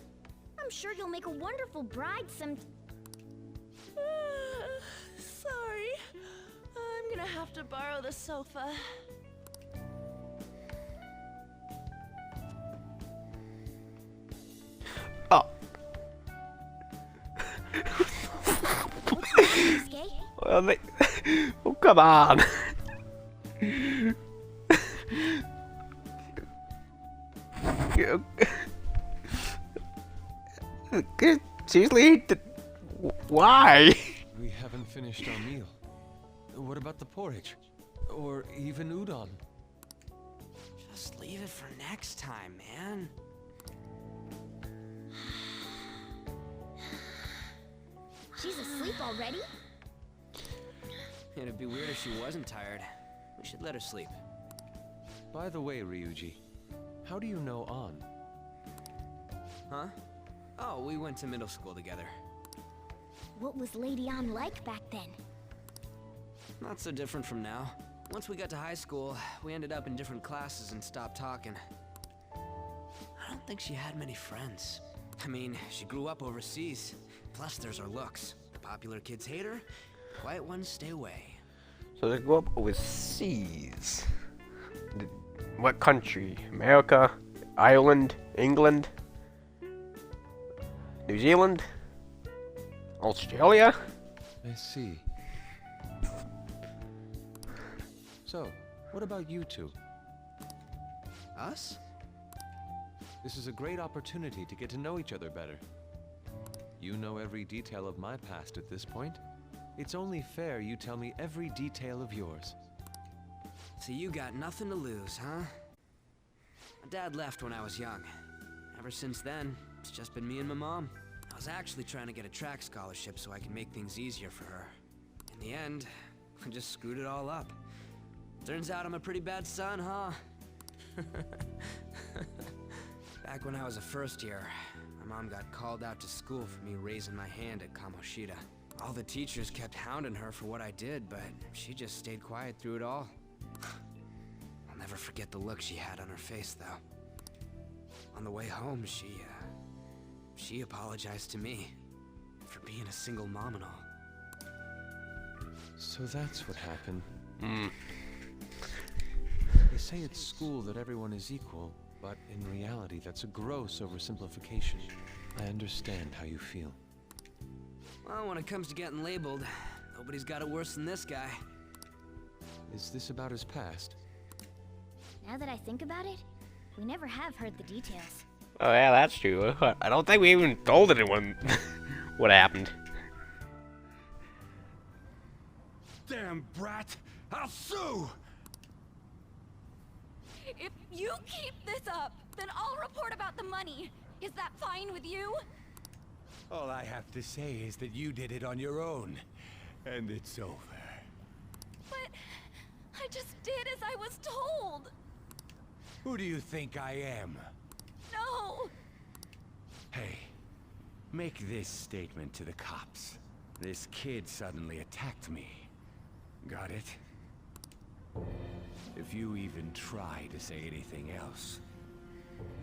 I'm sure you'll make a wonderful bride some... Sorry. I'm gonna have to borrow the sofa. Oh. Well, they... Oh, come on. Seriously? Why? We haven't finished our meal. What about the porridge? Or even udon? Just leave it for next time, man. She's asleep already? It'd be weird if she wasn't tired. We should let her sleep. By the way, Ryuji, how do you know An? Huh? Oh, we went to middle school together. What was Lady An like back then? Not so different from now. Once we got to high school, we ended up in different classes and stopped talking. I don't think she had many friends. I mean, she grew up overseas. Plus, there's her looks. Popular kids hate her, quiet ones stay away. So they grew up overseas. What country? America? Ireland? England? New Zealand? Australia? I see. So, what about you two? Us? This is a great opportunity to get to know each other better. You know every detail of my past at this point. It's only fair you tell me every detail of yours. So you got nothing to lose, huh? My dad left when I was young. Ever since then, it's just been me and my mom. I was actually trying to get a track scholarship so I could make things easier for her. In the end, I just screwed it all up. Turns out I'm a pretty bad son, huh? Back when I was a first year, my mom got called out to school for me raising my hand at Kamoshida. All the teachers kept hounding her for what I did, but she just stayed quiet through it all. I'll never forget the look she had on her face, though. On the way home, she apologized to me for being a single mom and all. So that's what happened. Hmm. They say at school that everyone is equal, but in reality that's a gross oversimplification. I understand how you feel. Well, when it comes to getting labeled, nobody's got it worse than this guy. Is this about his past? Now that I think about it, we never have heard the details. Oh yeah, that's true. I don't think we even told anyone what happened. Damn brat! I'll sue! If you keep this up, then I'll report about the money. Is that fine with you? All I have to say is that you did it on your own, and it's over. But I just did as I was told. Who do you think I am? No. Hey, make this statement to the cops. This kid suddenly attacked me. Got it? If you even try to say anything else,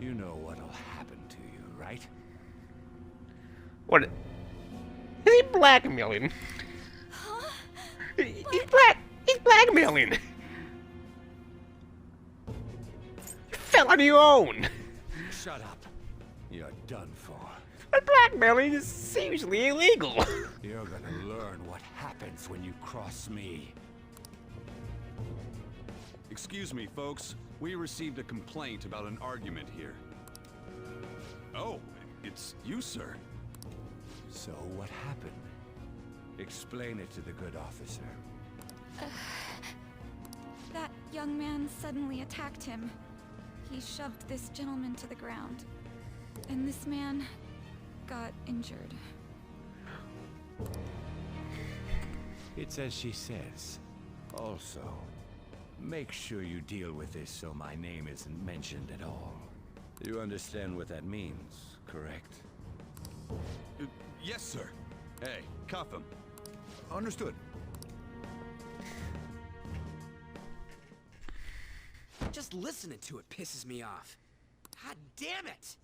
you know what'll happen to you, right? What? Is he blackmailing? Huh? He's blackmailing. You fell on your own. Shut up. You're done for. But blackmailing is seriously illegal. You're gonna learn what happens when you cross me. Excuse me, folks. We received a complaint about an argument here. Oh, it's you, sir. So what happened? Explain it to the good officer. That young man suddenly attacked him. He shoved this gentleman to the ground. And this man got injured. It's as she says. Also, make sure you deal with this so my name isn't mentioned at all. You understand what that means, correct? Yes, sir. Hey, cuff him. Understood. Just listening to it pisses me off. God damn it!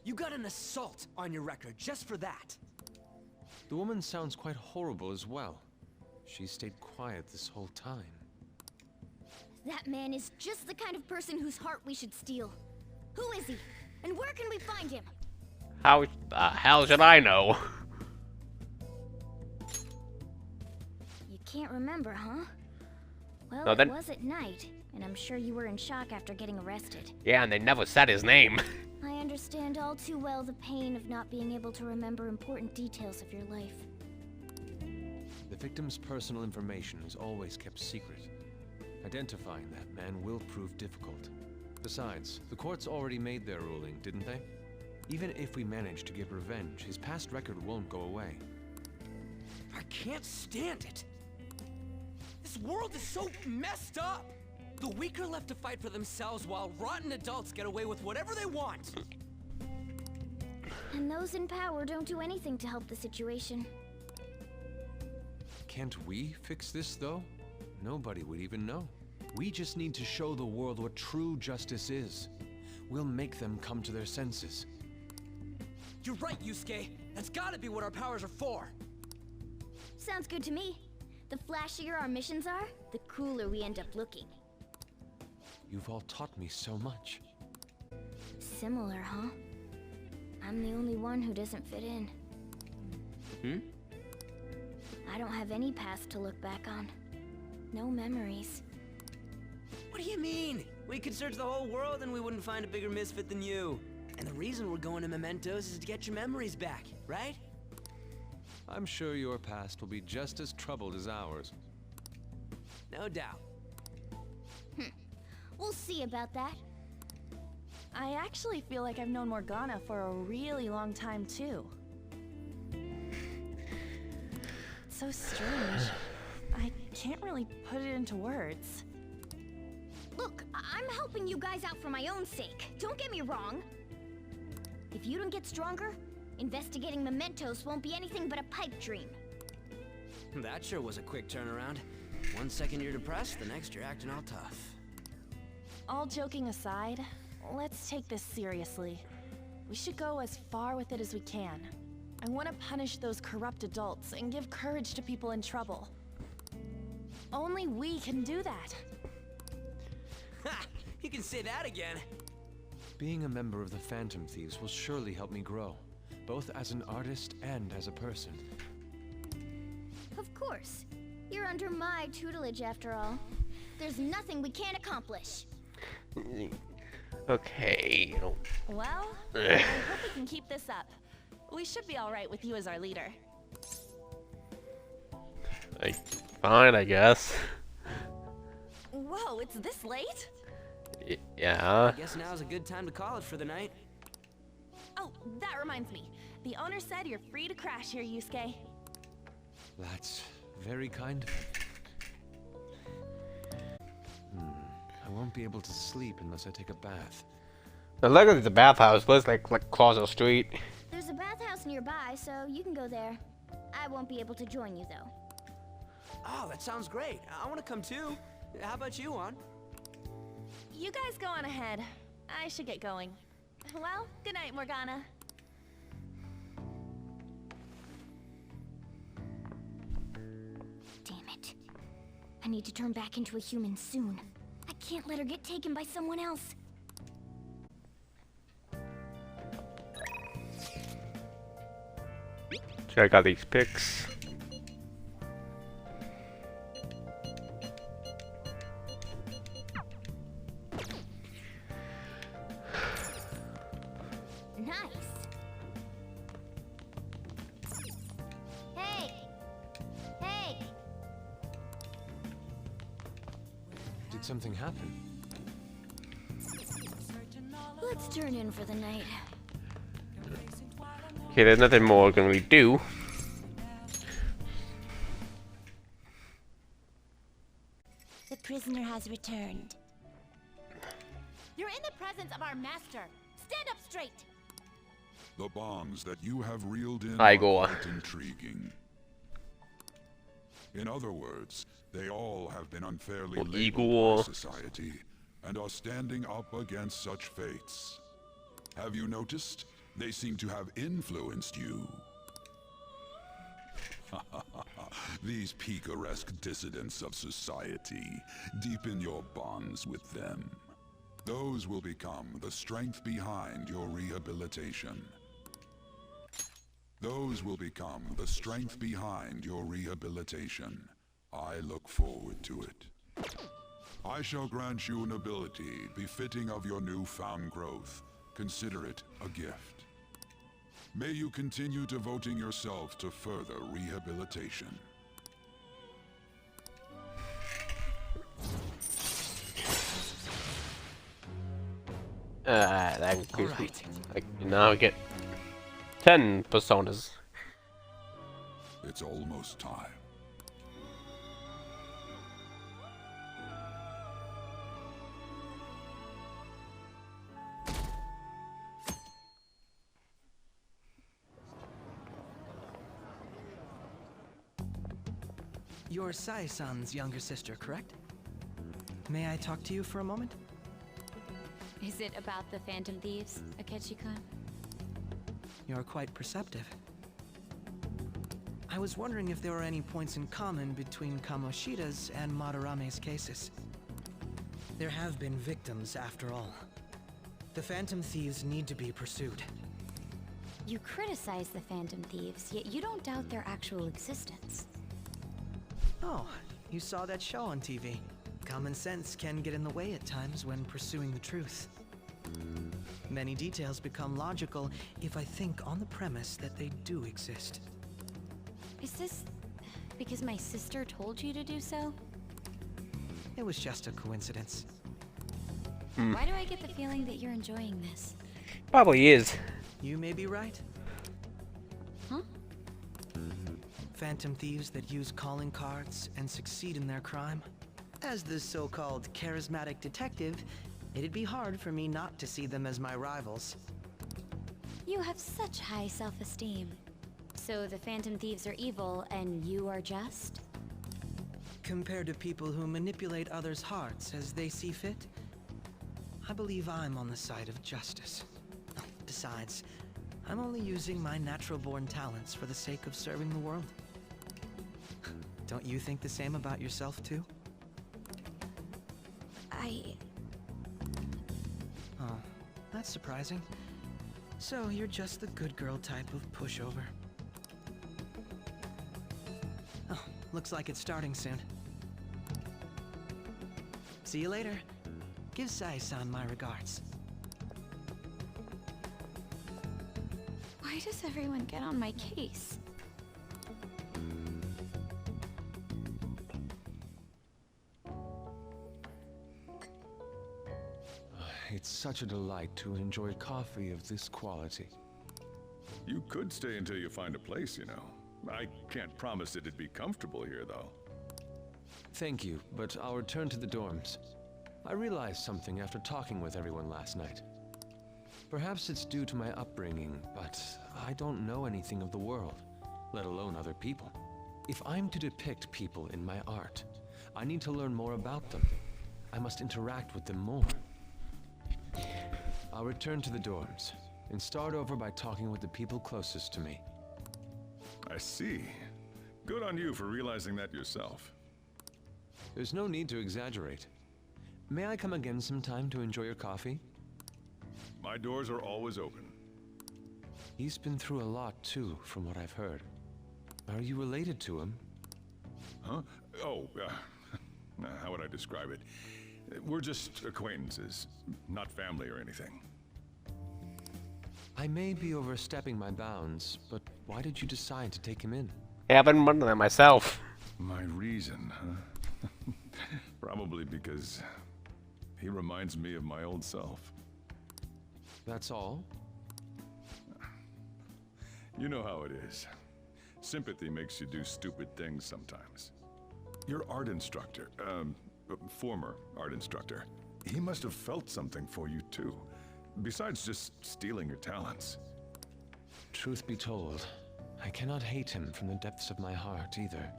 You got an assault on your record just for that. The woman sounds quite horrible as well. She stayed quiet this whole time. That man is just the kind of person whose heart we should steal. Who is he? And where can we find him? How the hell should I know? You can't remember, huh? Well, No, then- it was at night, and I'm sure you were in shock after getting arrested. Yeah, and they never said his name. I understand all too well the pain of not being able to remember important details of your life. The victim's personal information is always kept secret. Identifying that man will prove difficult. Besides, the courts already made their ruling, didn't they? Even if we manage to get revenge, his past record won't go away. I can't stand it. This world is so messed up. The weak are left to fight for themselves while rotten adults get away with whatever they want. And those in power don't do anything to help the situation. Can't we fix this, though? Nobody would even know. We just need to show the world what true justice is. We'll make them come to their senses. You're right, Yusuke. That's gotta be what our powers are for. Sounds good to me. The flashier our missions are, the cooler we end up looking. You've all taught me so much. Similar, huh? I'm the only one who doesn't fit in. I don't have any past to look back on. No memories. What do you mean? We could search the whole world and we wouldn't find a bigger misfit than you. And the reason we're going to Mementos is to get your memories back, right? I'm sure your past will be just as troubled as ours. No doubt. We'll see about that. I actually feel like I've known Morgana for a really long time, too. It's so strange. I can't really put it into words. Look, I'm helping you guys out for my own sake. Don't get me wrong. If you don't get stronger, investigating Mementos won't be anything but a pipe dream. That sure was a quick turnaround. 1 second you're depressed, the next you're acting all tough. All joking aside, let's take this seriously. We should go as far with it as we can. I want to punish those corrupt adults and give courage to people in trouble. Only we can do that. Ha! You can say that again. Being a member of the Phantom Thieves will surely help me grow, both as an artist and as a person. Of course. You're under my tutelage after all. There's nothing we can't accomplish. Okay. Well, I hope we can keep this up. We should be all right with you as our leader. Fine, I guess. Whoa, it's this late? Yeah. I guess now's a good time to call it for the night. Oh, that reminds me. The owner said you're free to crash here, Yusuke. That's very kind of him. I won't be able to sleep unless I take a bath. Now look at the bathhouse. Looks like Closet Street. There's a bathhouse nearby, so you can go there. I won't be able to join you, though. Oh, that sounds great. I want to come too. How about you, Juan? You guys go on ahead. I should get going. Well, good night, Morgana. Damn it. I need to turn back into a human soon. I can't let her get taken by someone else. Check out these pics. Nice. Hey! Hey! Did something happen? Let's turn in for the night. Okay, there's nothing more can we do. The prisoner has returned. You're in the presence of our master. Stand up straight. The bonds that you have reeled in Igor. are quite intriguing. In other words, they all have been unfairly labeled Igor. by society and are standing up against such fates. Have you noticed? They seem to have influenced you. These picaresque dissidents of society, deepen your bonds with them. Those will become the strength behind your rehabilitation. Those will become the strength behind your rehabilitation. I look forward to it. I shall grant you an ability befitting of your newfound growth. Consider it a gift. May you continue devoting yourself to further rehabilitation. That increased me. Like, now I get 10 personas. It's almost time. You're Sai-san's younger sister, correct? May I talk to you for a moment? Is it about the Phantom Thieves, Akechi-kun? You're quite perceptive. I was wondering if there were any points in common between Kamoshida's and Madarame's cases. There have been victims, after all. The Phantom Thieves need to be pursued. You criticize the Phantom Thieves, yet you don't doubt their actual existence. Oh, you saw that show on TV. Common sense can get in the way at times when pursuing the truth. Many details become logical if I think on the premise that they do exist. Is this because my sister told you to do so? It was just a coincidence. Why do I get the feeling that you're enjoying this? Probably is. You may be right. Huh? Phantom thieves that use calling cards and succeed in their crime. As the so-called charismatic detective, it'd be hard for me not to see them as my rivals. You have such high self-esteem. So the Phantom Thieves are evil and you are just? Compared to people who manipulate others' hearts as they see fit, I believe I'm on the side of justice. Besides, I'm only using my natural-born talents for the sake of serving the world. Don't you think the same about yourself, too? Oh, that's surprising. So you're just the good girl type of pushover. Oh, looks like it's starting soon. See you later. Give Sai-san my regards. Why does everyone get on my case? It's such a delight to enjoy coffee of this quality. You could stay until you find a place, you know. I can't promise it'd be comfortable here, though. Thank you, but I'll return to the dorms. I realized something after talking with everyone last night. Perhaps it's due to my upbringing, but I don't know anything of the world, let alone other people. If I'm to depict people in my art, I need to learn more about them. I must interact with them more. I'll return to the dorms and start over by talking with the people closest to me. I see. Good on you for realizing that yourself. There's no need to exaggerate. May I come again sometime to enjoy your coffee? My doors are always open. He's been through a lot too, from what I've heard. Are you related to him? Huh? Oh, how would I describe it? We're just acquaintances, not family or anything. I may be overstepping my bounds, but why did you decide to take him in? Yeah, I've been wondering that myself. My reason, huh? Probably because he reminds me of my old self. That's all? You know how it is. Sympathy makes you do stupid things sometimes. Your art instructor, former art instructor, he must have felt something for you too, besides just stealing your talents. Truth be told, I cannot hate him from the depths of my heart either.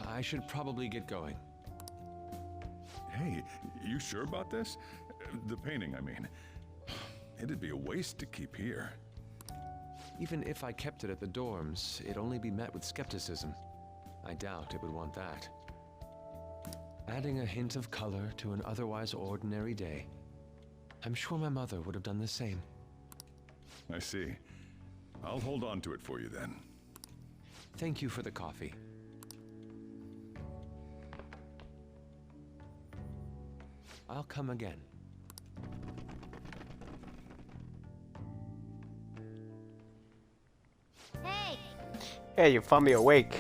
I should probably get going. Hey, you sure about this? The painting, I mean. It'd be a waste to keep here. Even if I kept it at the dorms, it'd only be met with skepticism. I doubt it would want that. Adding a hint of color to an otherwise ordinary day. I'm sure my mother would have done the same. I see. I'll hold on to it for you then. Thank you for the coffee. I'll come again. Hey! Hey, you found me awake.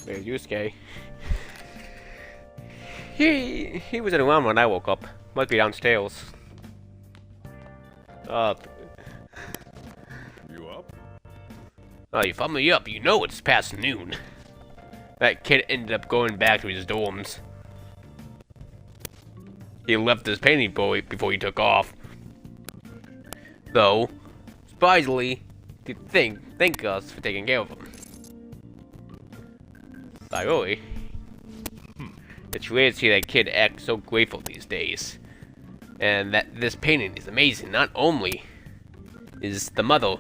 Where's Yusuke? He was in the room when I woke up. Might be downstairs. You up? Oh, you found me up. You know it's past noon. That kid ended up going back to his dorms. He left his painting boy before he took off. Though, surprisingly, he thank us for taking care of him. Sorry. It's rare to see that kid act so grateful these days. And that this painting is amazing. Not only is the mother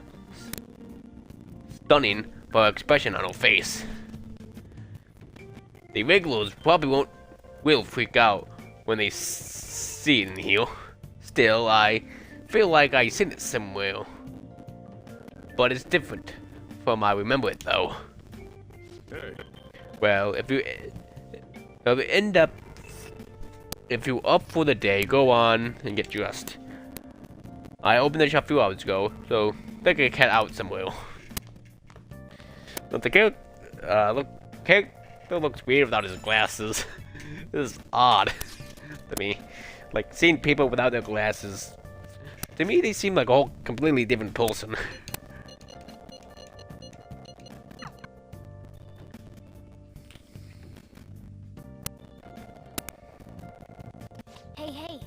stunning for her expression on her face. The regulars probably will freak out when they see it in here. Still, I feel like I've seen it somewhere. But it's different from I remember it though. Hey. Well, if you're up for the day, go on and get dressed. I opened the shop a few hours ago, so take a cat out somewhere. But the character looks weird without his glasses. This is odd to me. Like, seeing people without their glasses, to me they seem like a whole completely different person. Hey, hey.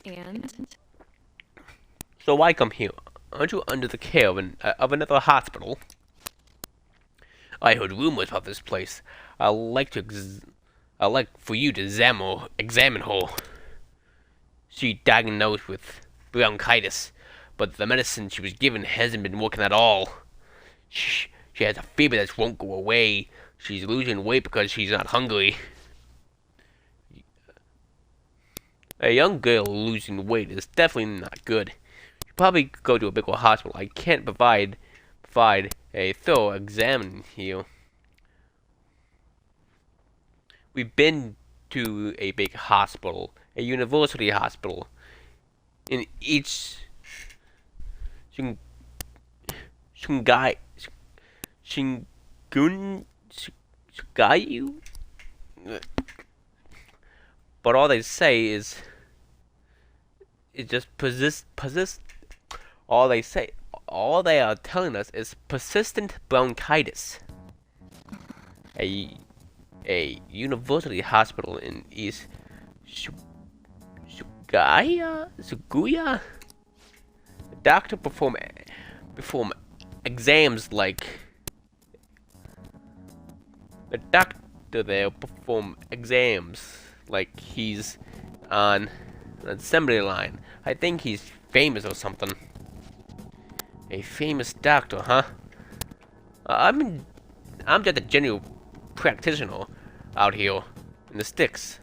And? So why come here? Aren't you under the care of another hospital? I heard rumors about this place. I'd like for you to examine her. She diagnosed with bronchitis, but the medicine she was given hasn't been working at all. She has a fever that won't go away. She's losing weight because she's not hungry. A young girl losing weight is definitely not good. You probably go to a bigger hospital. I can't provide a thorough exam here. We've been to a big hospital, a university hospital. In each Shingayu? But all they say is it just persist. All they are telling us is persistent bronchitis. A university hospital in East Suguya. The doctor perform exams like he's on an assembly line. I think he's famous or something. A famous doctor, huh? I'm just a general practitioner out here in the sticks.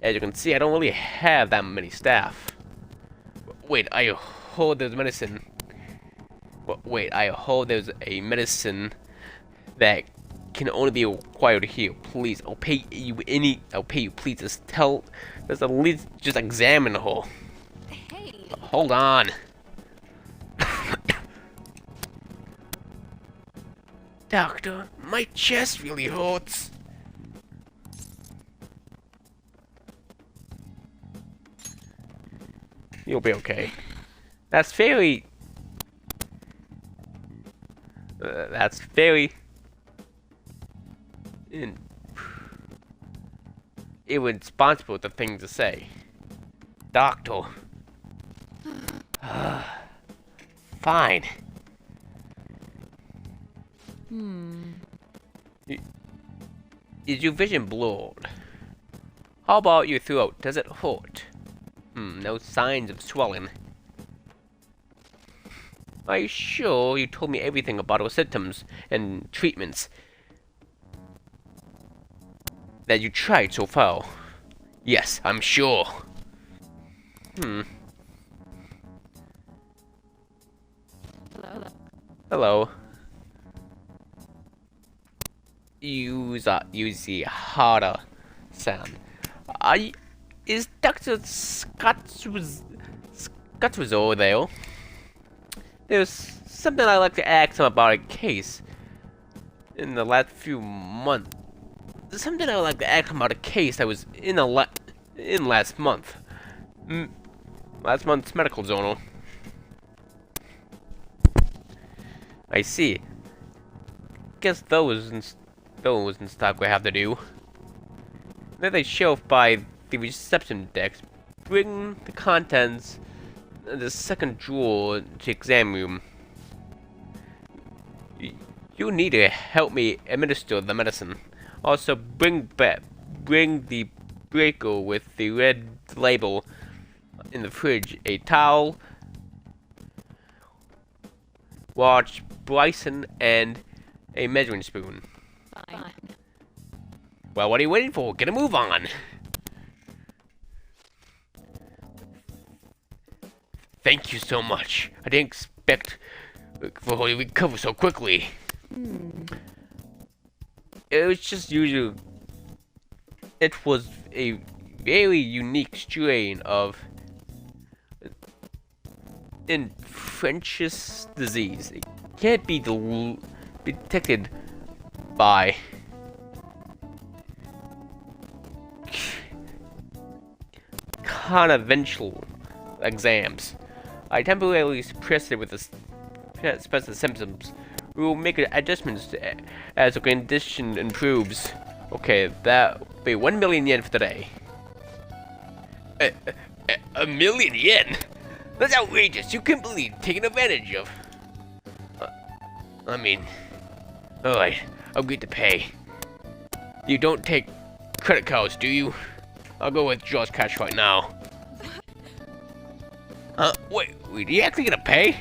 As you can see, I don't really have that many staff. Wait, I heard there's medicine. Wait, I heard there's a medicine that can only be acquired here. Please, I'll pay you. Please, just at least just examine her. Hey. Hold on. Doctor, my chest really hurts. You'll be okay. That's very irresponsible the thing to say. Doctor. Fine. Is your vision blurred? How about your throat? Does it hurt? No signs of swelling. Are you sure you told me everything about our symptoms and treatments that you tried so far? Yes, I'm sure. Hello. Use the harder sound. Is Dr. Scott was over there? There's something I'd like to ask him about a case in the last few months. Something I would like to ask him about a case that was in last month. Last month's medical journal. I see. Guess those in stock we have to do. Then they shelf by the reception desk. Bring the contents of the second drawer to exam room. You need to help me administer the medicine. Also, bring the breaker with the red label in the fridge. A towel, watch, Bryson, and a measuring spoon. Fine. Well, what are you waiting for? Get a move on! Thank you so much. I didn't expect for her to recover so quickly. It was just usual. It was a very unique strain of infectious disease. It can't be detected by conventional exams. I temporarily suppress it with the symptoms. We will make adjustments as the condition improves. Okay, that will be 1 million yen for today. A million yen? That's outrageous. You can't believe taking advantage of. I mean, alright, I'll agree to pay. You don't take credit cards, do you? I'll go with Jaws cash right now. Wait, are you actually gonna pay?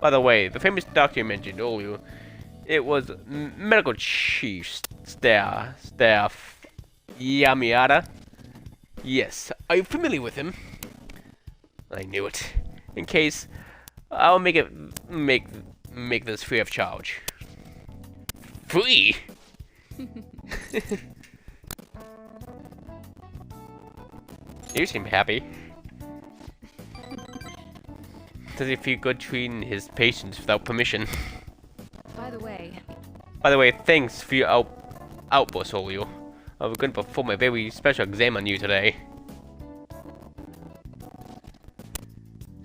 By the way, the famous doctor you mentioned earlier, it was medical chief staff Yamiada. Yes, are you familiar with him? I knew it. In case, I'll make this free of charge. Free? You seem happy. Does he feel good treating his patients without permission? By the way, thanks for your outburst, Olio. I'm going to perform a very special exam on you today.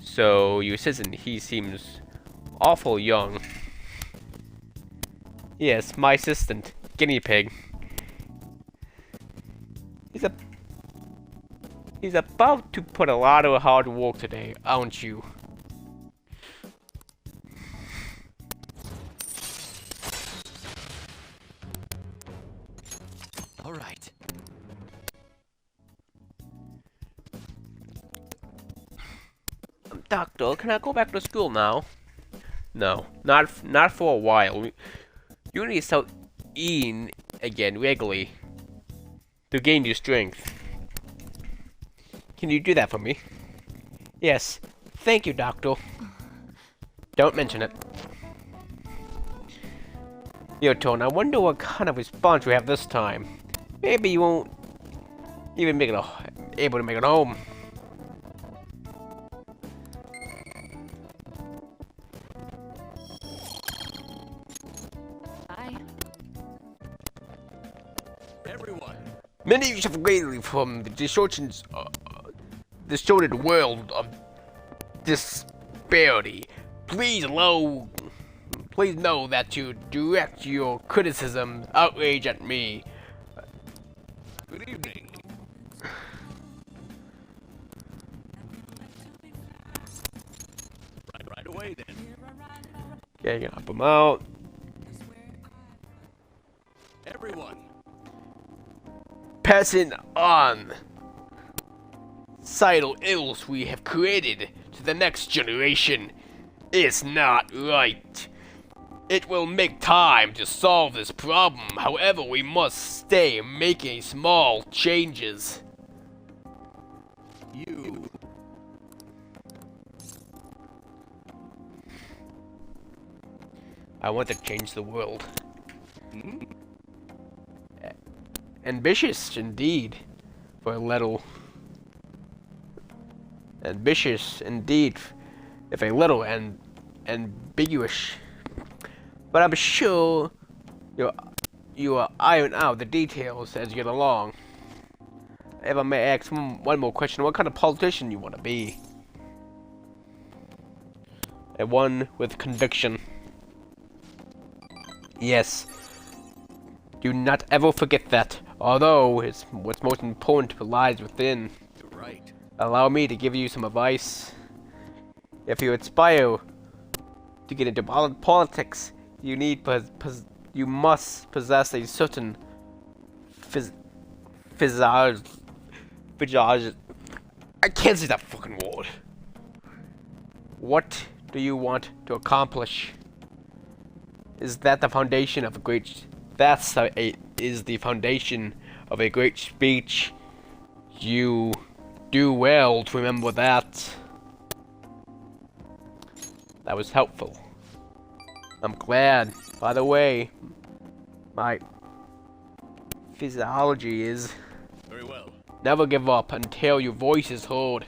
So, your assistant, he seems awful young. Yes, my assistant, Guinea Pig. He's about to put a lot of hard work today, aren't you? All right. Doctor, can I go back to school now? No, not for a while. You need to start eating again regularly to gain your strength. Can you do that for me? Yes. Thank you, Doctor. Don't mention it. Your turn. I wonder what kind of response we have this time. Maybe you won't even able to make it home. Bye. Everyone. Many of you suffer greatly from the distorted world of disparity. Please know that you direct your criticism, outrage at me. Good evening. Right away then. Yeah, you can help him out. Everyone. Passing on societal ills we have created to the next generation is not right. It will make time to solve this problem. However, we must stay making small changes. You. I want to change the world. Ambitious, indeed, for a little. Ambitious, indeed, if a little ambiguous. But I'm sure you will iron out the details as you get along. If I may ask one more question, what kind of politician you want to be? A one with conviction. Yes. Do not ever forget that. Although what's most important lies within. You're right. Allow me to give you some advice. If you aspire to get into politics, you must possess a certain physiology. I can't say that fucking word. What do you want to accomplish? Is that the foundation of a great? Is the foundation of a great speech. You do well to remember that. That was helpful. I'm glad. By the way, my physiology is Very well. never give up until your voice is heard.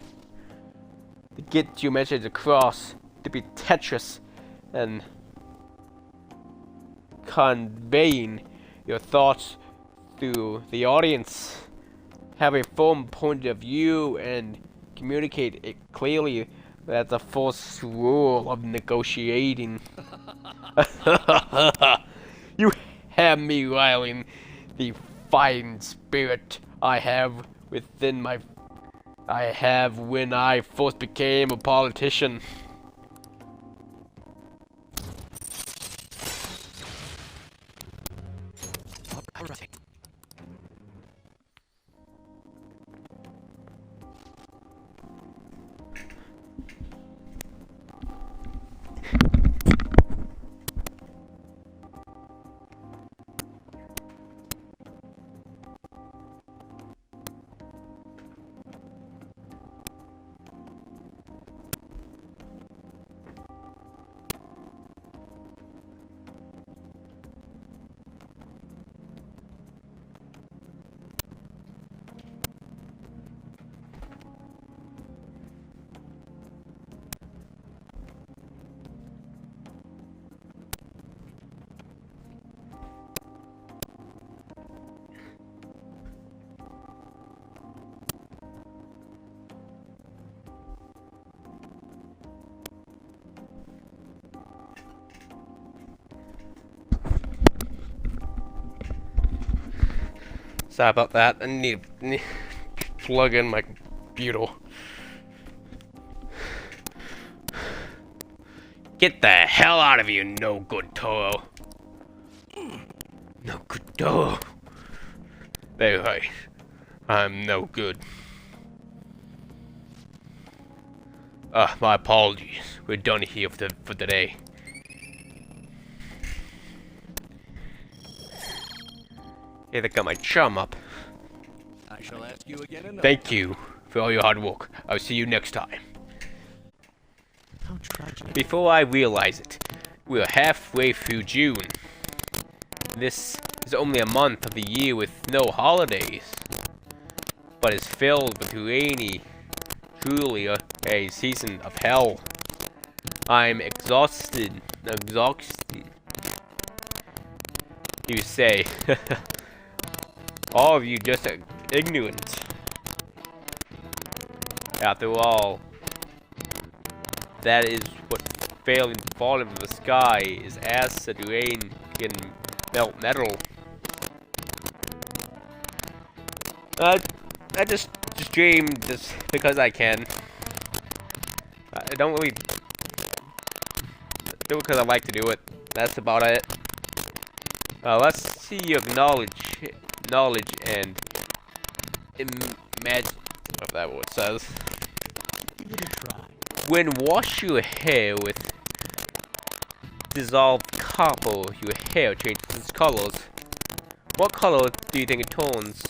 To get your message across, to be Tetris and conveying your thoughts to the audience. Have a firm point of view and communicate it clearly. That's the first rule of negotiating. You have me riling the fine spirit I have when I first became a politician. Sorry about that. I need to plug in my computer. Get the hell out of here, no good Toro. No good Toro. Very right. I'm no good. My apologies. We're done here for today. Hey, they got my chum up. I shall ask you again another Thank you for all your hard work. I'll see you next time. How tragic. Before I realize it, we're halfway through June. This is only a month of the year with no holidays, but it's filled with truly a season of hell. I'm exhausted. You say. All of you just ignorant. After all, that is what falling from the sky is. Acid rain can melt metal. I just dream just because I can. I don't really do it because I like to do it. That's about it. Let's see your knowledge and imagine what that word says. When wash your hair with dissolved copper, your hair changes colors. What color do you think it turns?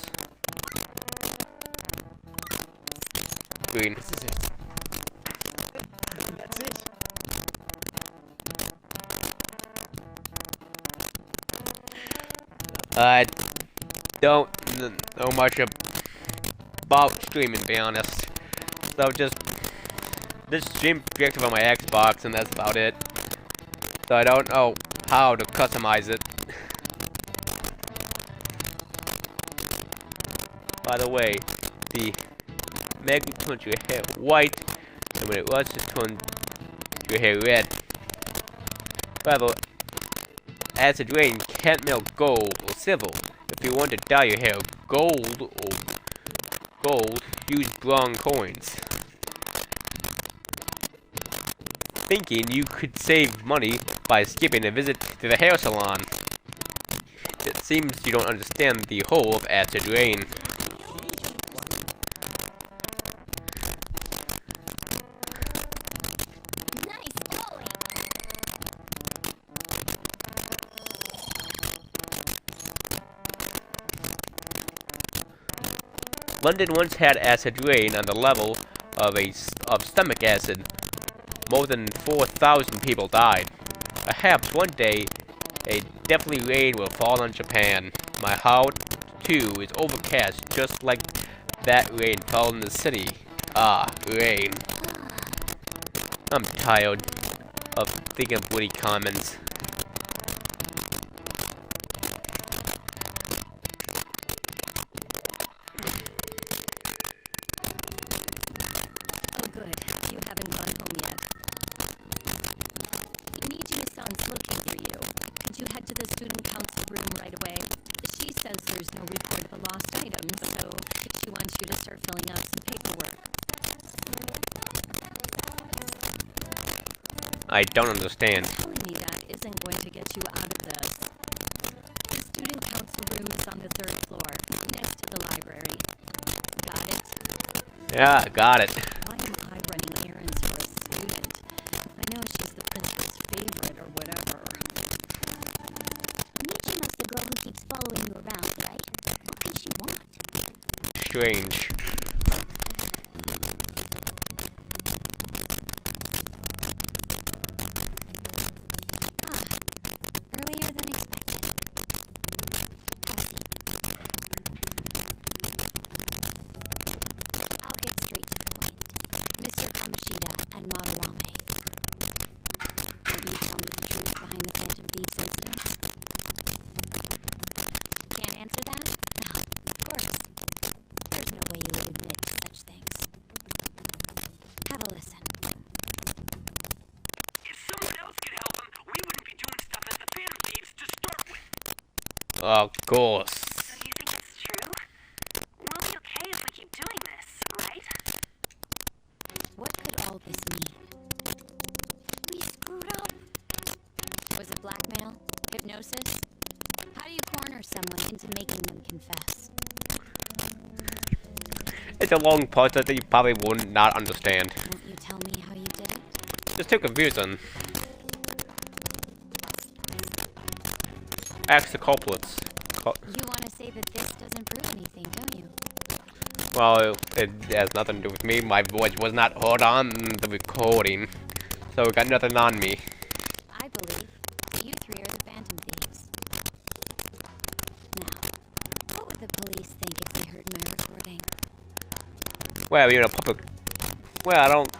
Green. This is it. That's it. I don't know much about streaming, to be honest. So just stream projected on my Xbox, and that's about it. So I don't know how to customize it. By the way, the magnet turns your hair white, and when it rusts, it turns your hair red. However, acid rain can't melt gold or silver. If you want to dye your hair gold, use brown coins. Thinking you could save money by skipping a visit to the hair salon. It seems you don't understand the whole of acid rain. London once had acid rain on the level of stomach acid. More than 4,000 people died. Perhaps one day, a deadly rain will fall on Japan. My heart, too, is overcast, just like that rain fell in the city. Ah, rain. I'm tired of thinking of witty comments. Oh, good. You haven't gone home yet. Niji-san's looking for you. Could you head to the student council room right away? She says there's no report of a lost item, so she wants you to start filling out some paperwork. I don't understand. Telling me that isn't going to get you out of this. The student council room is on the 3rd floor, next to the library. Got it? Yeah, got it. Why am I running errands for a student? I know she's the principal's favorite or whatever. Michi must the girl who keeps following you around, right? What can she want? Strange. Earlier than expected. I'll get straight to the point. Mr. Kamoshida and Madarame. Will you tell me the truth behind the Phantom Thieves incident? Can't answer that? No, of course. There's no way you would admit to such things. Have a listen. If someone else could help him, we wouldn't be doing stuff as the Phantom Thieves to start with. Of course. So you think it's true? We'll be okay if we keep doing this, right? What could all this mean? We screwed up. Was it blackmail? Hypnosis? How do you corner someone into making them confess? It's a long process that you probably would not understand. Won't you tell me how you did it? Just too confusing. Ask the culprits. You want to say that this doesn't prove anything, don't you? Well, it has nothing to do with me. My voice was not heard on the recording, so it got nothing on me. I believe that you three are the Phantom Thieves. Now, what would the police think if they heard my recording? Well, you're in a public. Well, I don't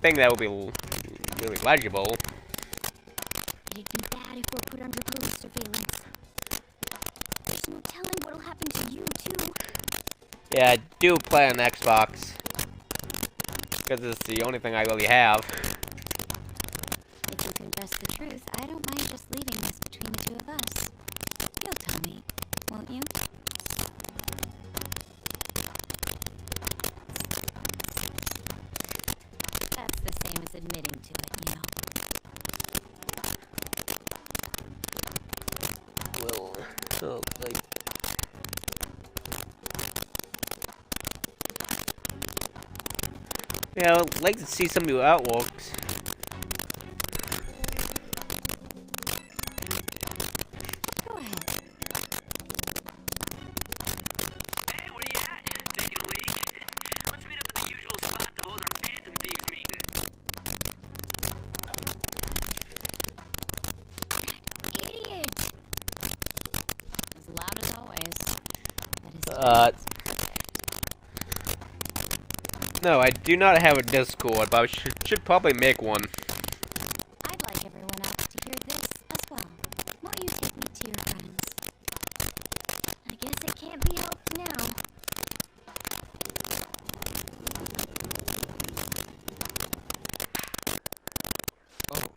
think that would be really legible. It'd be bad if we're put under police surveillance. There's no telling what'll happen to you, too. Yeah, I do play on Xbox. Because it's the only thing I really have. If you confess the truth, I don't mind just leaving this between the two of us. You'll tell me, won't you? That's the same as admitting to it, you know. Well, so, like... Yeah, I'd like to see some new outlooks. Go ahead. Hey, where you at? Taking a leak? Let's meet up at the usual spot to hold our Phantom Thieves meeting. Idiot! As loud No, I do not have a Discord, but I should probably make one. I'd like everyone else to hear this as well. Won't you take me to your friends? I guess it can't be helped now. Oh.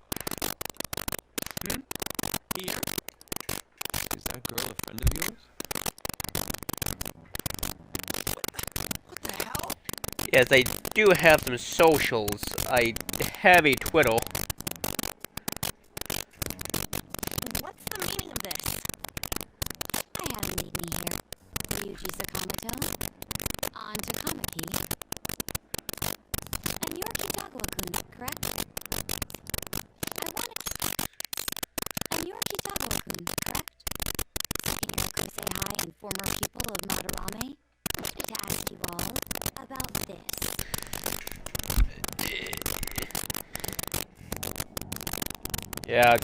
Here? Is that girl a friend of yours? What the hell? Yes, I do have some socials. I have a Twitter. What's the meaning of this? I have a meet me here. Ryuji Sakamoto. On to Kamaki. And you're Kitagawa-kun, correct? And you're Kitagawa-kun, correct? Second year Kosei High and former pupil of Madarame. I wanted to ask you all about this. Yeah.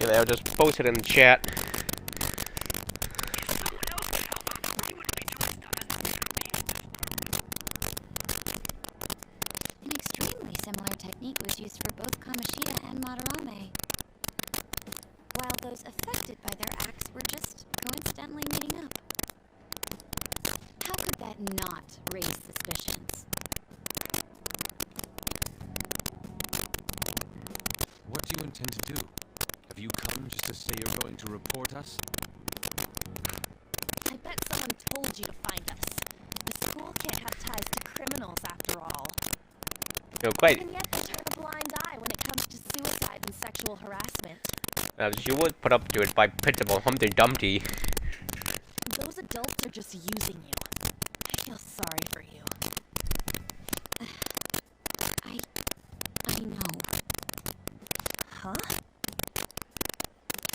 I'll just post it in the chat. An extremely similar technique was used for both Kamoshida and Madarame. While those affected by their acts were just coincidentally meeting up. How could that not raise suspicions? What do you intend to do? Have you come just to say you're going to report us? I bet someone told you to find us. The school can't have ties to criminals after all. No, quite. And yet they turn a blind eye when it comes to suicide and sexual harassment. She was put up to it by Principal Humpty Dumpty. Those adults are just using you. I feel sorry for you. I know. Huh?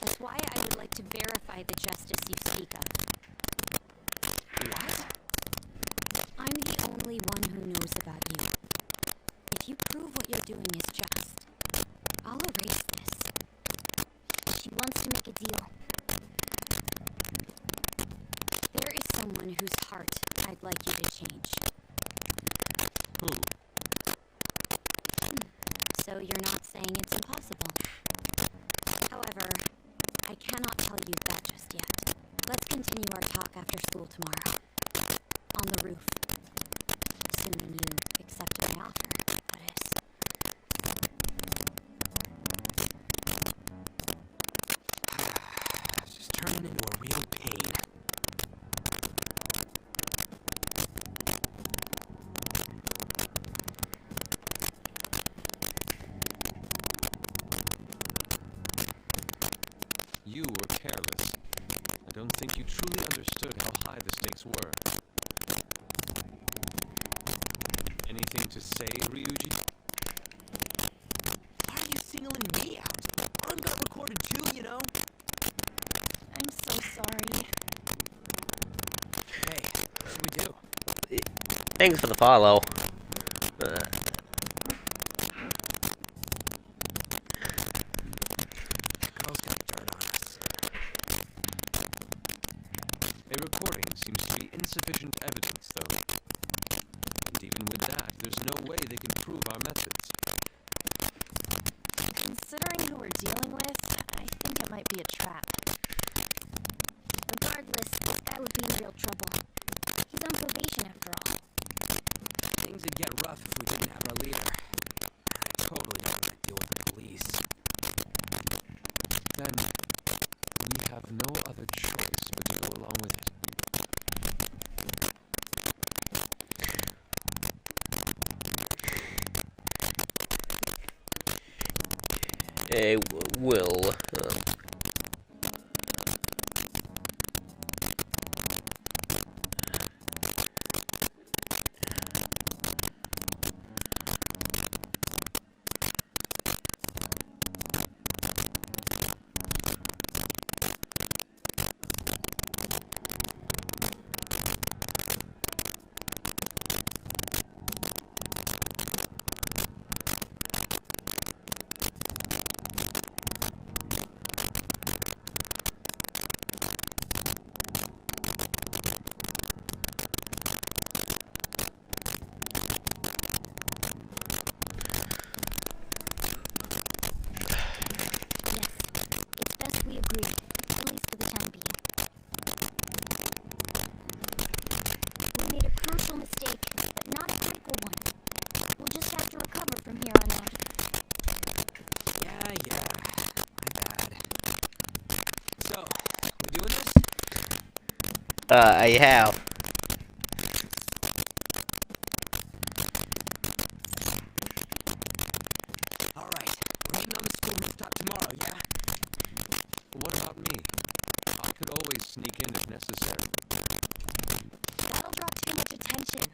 That's why I would like to verify the justice you speak of. What? I'm the only one who knows about you. If you prove what you're doing is just, I'll erase this. She wants to make a deal. There is someone whose heart I'd like you to change. Who? So you're not saying it's impossible. However, I cannot tell you that just yet. Let's continue our talk after school tomorrow. On the roof. Assuming you accept my offer, that is. It's just turning into a real pain. You were careless. I don't think you truly understood how high the stakes were. Anything to say, Ryuji? Why are you singling me out? I'm got recorded too, you know? I'm Thanks for the follow. Girls got dirt on us. A recording seems to be insufficient evidence, though. And even with that, there's no way they can prove our methods. Considering who we're dealing with, I think it might be a trap. Regardless, this guy would be in real trouble. He's on probation after all. Things would get rough if we didn't have our leader. I totally don't want to deal with the police. Then, we have no other choice but to go along with it. Will. It's best we agree, at least for the time being. We made a crucial mistake, but not a critical one. We'll just have to recover from here on out. Yeah, my bad. So, we doing this? I have. Alright, we're meeting on the school rooftop tomorrow, yeah? What about me? I could always sneak in if necessary. That'll draw too much attention.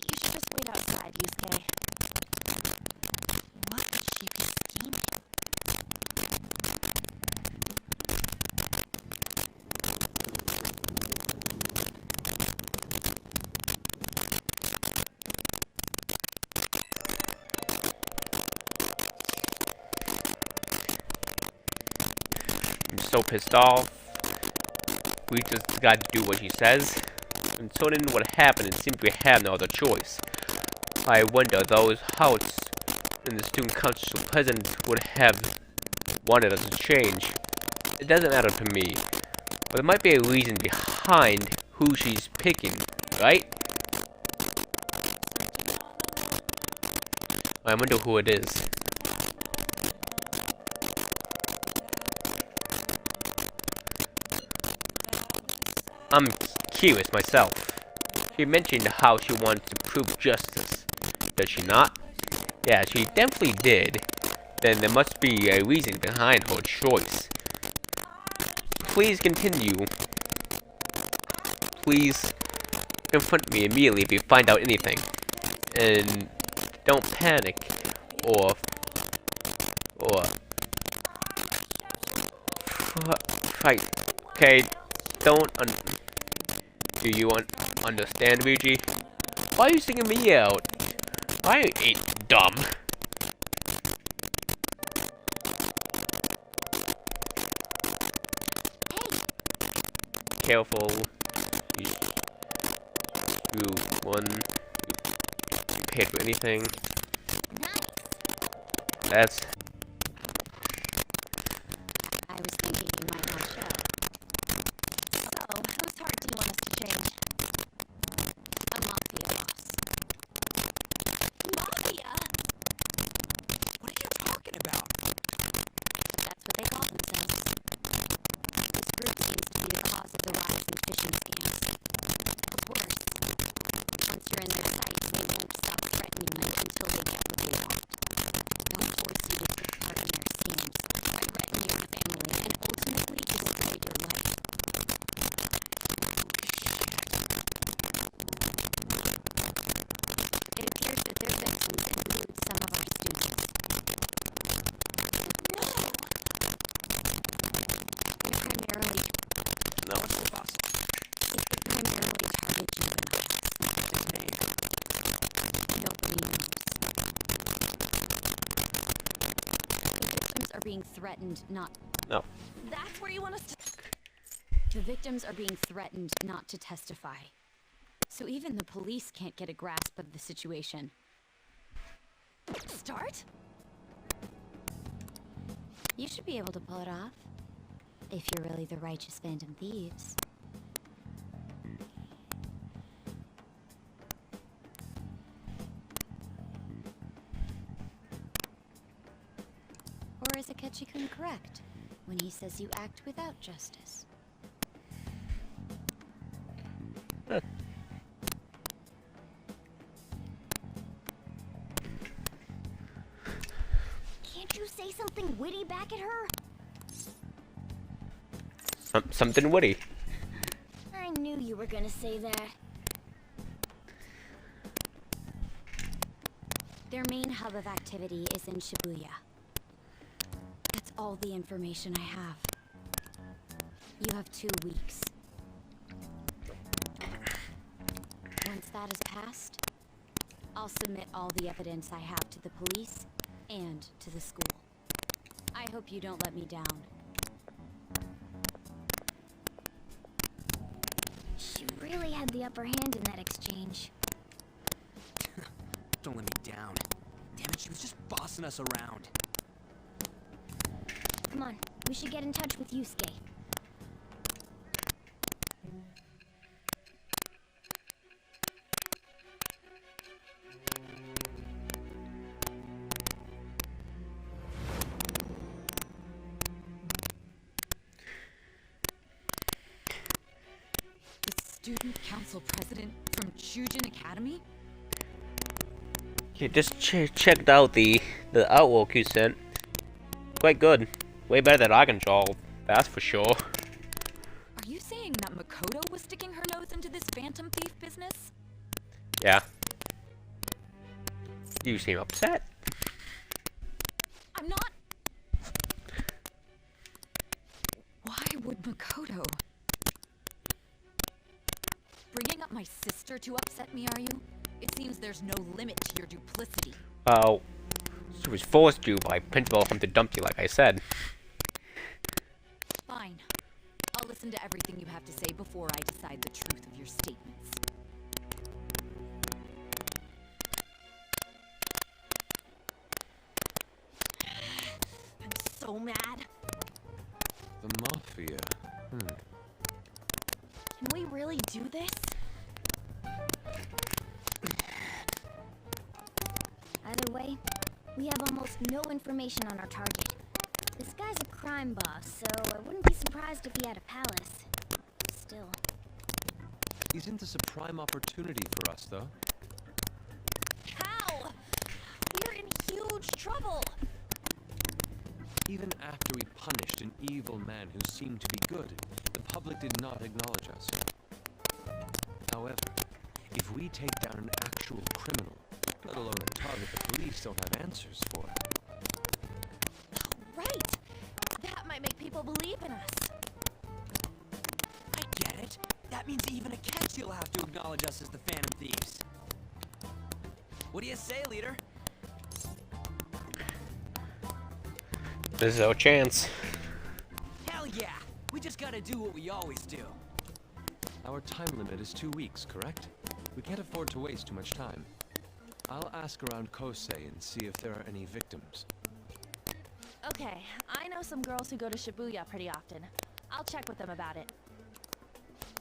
You should just wait outside, Yusuke. What would she be scheming? I'm so pissed off. We just gotta do what she says. And so then what happened, it seemed we had no other choice. I wonder, though, how it's in the student council president would have wanted us to change. It doesn't matter to me. But there might be a reason behind who she's picking, right? I wonder who it is. I'm curious myself. She mentioned how she wants to prove justice. Does she not? Yeah, she definitely did. Then there must be a reason behind her choice. Please continue. Please confront me immediately if you find out anything. And don't panic. Or fight. Okay, don't do you understand, Luigi? Why are you singing me out? I ain't dumb. Careful. You won. You paid for anything. That's. I was thinking you might not show. So, whose heart do you want us to change? A mafia boss. Mafia? What are you talking about? That's what they call themselves. This group seems to be the cause of the rise in phishing scams. What's worse, once you're in their sights, they won't stop threatening you until they get what they want. Don't force you to being threatened not... No. That's where you want us to... The victims are being threatened not to testify. So even the police can't get a grasp of the situation. Start? You should be able to pull it off. If you're really the righteous Phantom Thieves. Or is Akechi-kun correct when he says you act without justice? Can't you say something witty back at her? Something witty. I knew you were gonna say that. Their main hub of activity is in Shibuya. That's all the information I have. You have 2 weeks. Once that is passed, I'll submit all the evidence I have to the police and to the school. I hope you don't let me down. She really had the upper hand in that exchange. Don't let me down. Damn it, she was just bossing us around. Come on, we should get in touch with Yusuke. Student council president from Chujin Academy? You just checked out the artwork you sent. Quite good. Way better than I can draw, that's for sure. Are you saying that Makoto was sticking her nose into this phantom thief business? Yeah. You seem upset. I'm not... Why would Makoto... Bringing up my sister to upset me, are you? It seems there's no limit to your duplicity. Oh, she was forced to by Principal to dump you, like I said. Fine. I'll listen to everything you have to say before I decide the truth of your statements. I'm so mad. The Mafia. Can we really do this? Either way, we have almost no information on our target. This guy's a crime boss, so I wouldn't be surprised if he had a palace. Still. Isn't this a prime opportunity for us, though? How? We're in huge trouble. Even after we punished an evil man who seemed to be good, the public did not acknowledge us. However, if we take down an actual criminal, let alone a target the police don't have answers for. Right. That might make people believe in us. I get it. That means even Akechi will have to acknowledge us as the Phantom Thieves. What do you say, leader? This is our chance. Hell yeah! We just gotta do what we always do. Our time limit is 2 weeks, correct? We can't afford to waste too much time. I'll ask around Kosei and see if there are any victims. Okay, I know some girls who go to Shibuya pretty often. I'll check with them about it.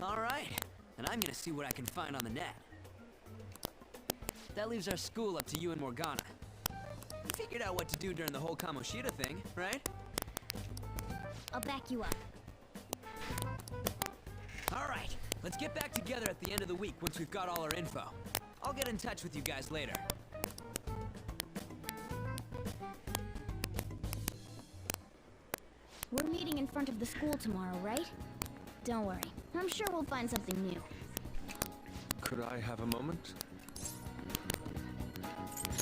Alright, and I'm gonna see what I can find on the net. That leaves our school up to you and Morgana. You figured out what to do during the whole Kamoshida thing, right? I'll back you up. Alright, let's get back together at the end of the week once we've got all our info. I'll get in touch with you guys later. We're meeting in front of the school tomorrow, right? Don't worry. I'm sure we'll find something new. Could I have a moment?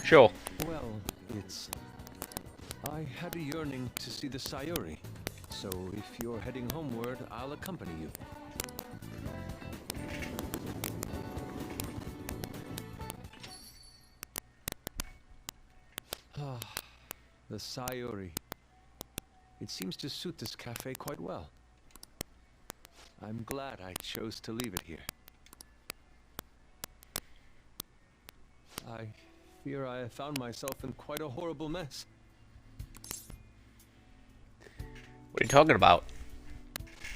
Sure. Well, I had a yearning to see the Sayuri, so if you're heading homeward, I'll accompany you. Ah, the Sayuri. It seems to suit this cafe quite well. I'm glad I chose to leave it here. I fear I have found myself in quite a horrible mess. What are you talking about?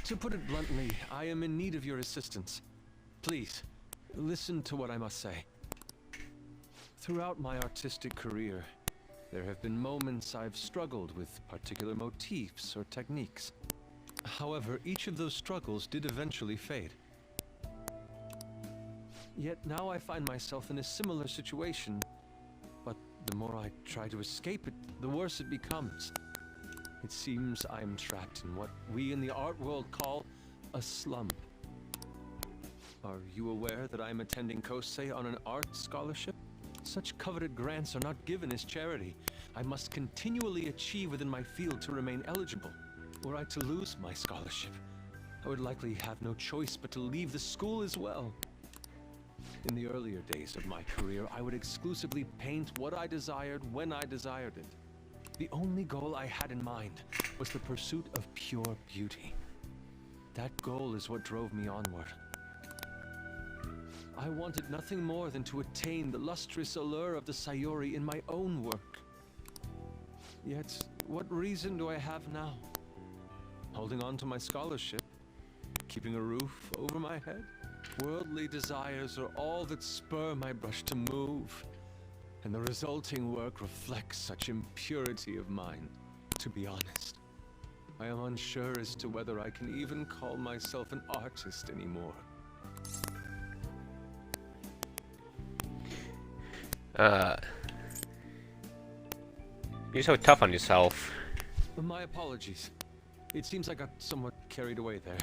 To put it bluntly, I am in need of your assistance. Please, listen to what I must say. Throughout my artistic career, there have been moments I've struggled with particular motifs or techniques. However, each of those struggles did eventually fade. Yet now I find myself in a similar situation, but the more I try to escape it, the worse it becomes. It seems I'm trapped in what we in the art world call a slump. Are you aware that I'm attending Kosei on an art scholarship? Such coveted grants are not given as charity. I must continually achieve within my field to remain eligible. Were I to lose my scholarship, I would likely have no choice but to leave the school as well. In the earlier days of my career, I would exclusively paint what I desired when I desired it. The only goal I had in mind was the pursuit of pure beauty. That goal is what drove me onward. I wanted nothing more than to attain the lustrous allure of the Sayuri in my own work. Yet, what reason do I have now? Holding on to my scholarship? Keeping a roof over my head? Worldly desires are all that spur my brush to move, and the resulting work reflects such impurity of mind. To be honest, I am unsure as to whether I can even call myself an artist anymore. You're so tough on yourself. My apologies. It seems I got somewhat carried away there.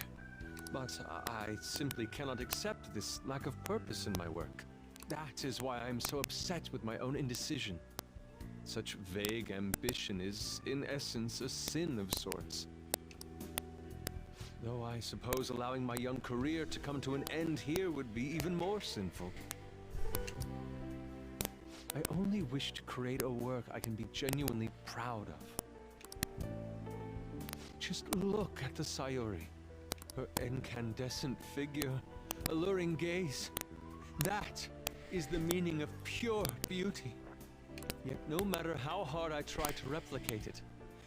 But I simply cannot accept this lack of purpose in my work. That is why I am so upset with my own indecision. Such vague ambition is, in essence, a sin of sorts. Though I suppose allowing my young career to come to an end here would be even more sinful. I only wish to create a work I can be genuinely proud of. Just look at the Sayuri. Her incandescent figure, alluring gaze. That is the meaning of pure beauty. Yet no matter how hard I try to replicate it,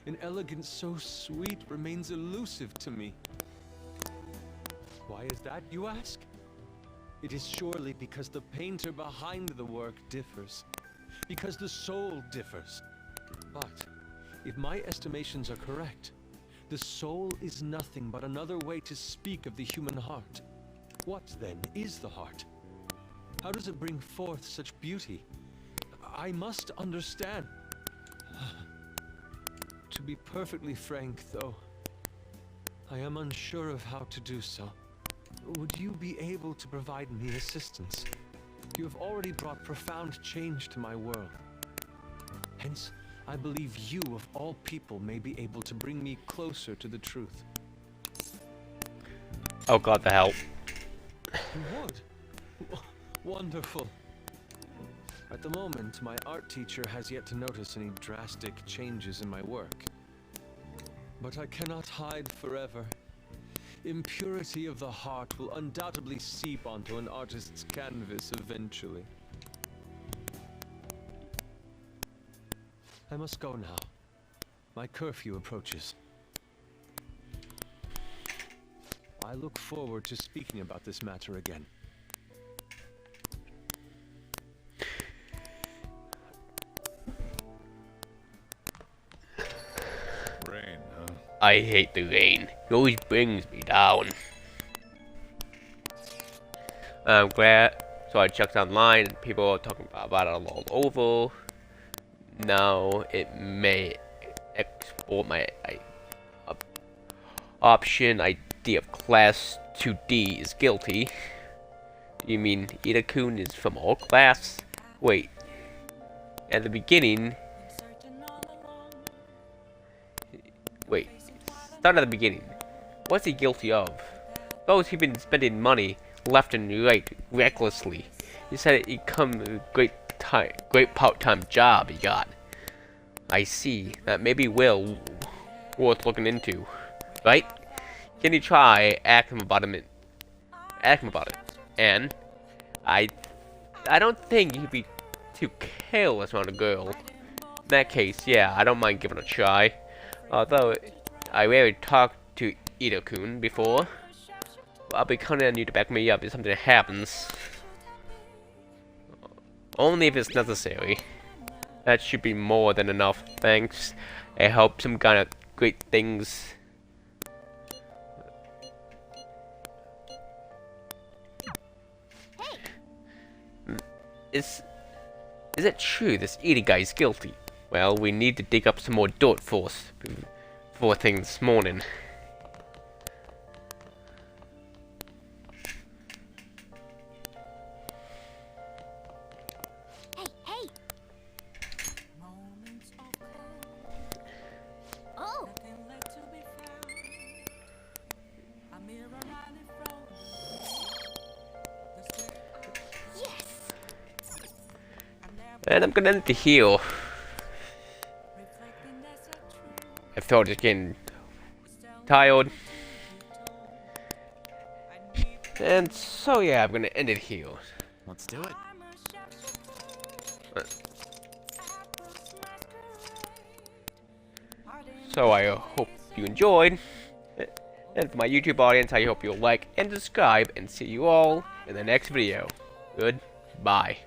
an elegance so sweet remains elusive to me. Why is that, you ask? It is surely because the painter behind the work differs. Because the soul differs. But if my estimations are correct, the soul is nothing but another way to speak of the human heart. What, then, is the heart? How does it bring forth such beauty? I must understand. To be perfectly frank, though, I am unsure of how to do so. Would you be able to provide me assistance? You have already brought profound change to my world. Hence, I believe you, of all people, may be able to bring me closer to the truth. Oh god, the help. You would? Wonderful. At the moment, my art teacher has yet to notice any drastic changes in my work. But I cannot hide forever. Impurity of the heart will undoubtedly seep onto an artist's canvas eventually. I must go now. My curfew approaches. I look forward to speaking about this matter again. Rain, huh? I hate the rain. It always brings me down. I'm glad. So I checked online and people are talking about it all over. Now it may export my option ID of class 2D is guilty. You mean Ida-kun is from all class? Wait. At the beginning. Wait. Start at the beginning. What's he guilty of? Those he've been spending money left and right recklessly. He said it come a great part-time job he got. I see. That maybe Will worth looking into, right? Can you try ask him about it? And I don't think he'd be too careless around a girl. In that case, yeah, I don't mind giving it a try. Although I rarely talked to Ida-kun before, I'll be counting on you to back me up if something happens. Only if it's necessary. That should be more than enough, thanks. I hope some kind of great things. Is it true this Edie guy is guilty? Well, we need to dig up some more dirt first before things this morning. Hey! Oh! And I'm gonna end the heal. I felt just getting tired. And so yeah, I'm gonna end it here. Let's do it. So I hope you enjoyed. And for my YouTube audience, I hope you'll like and subscribe, and see you all in the next video. Goodbye.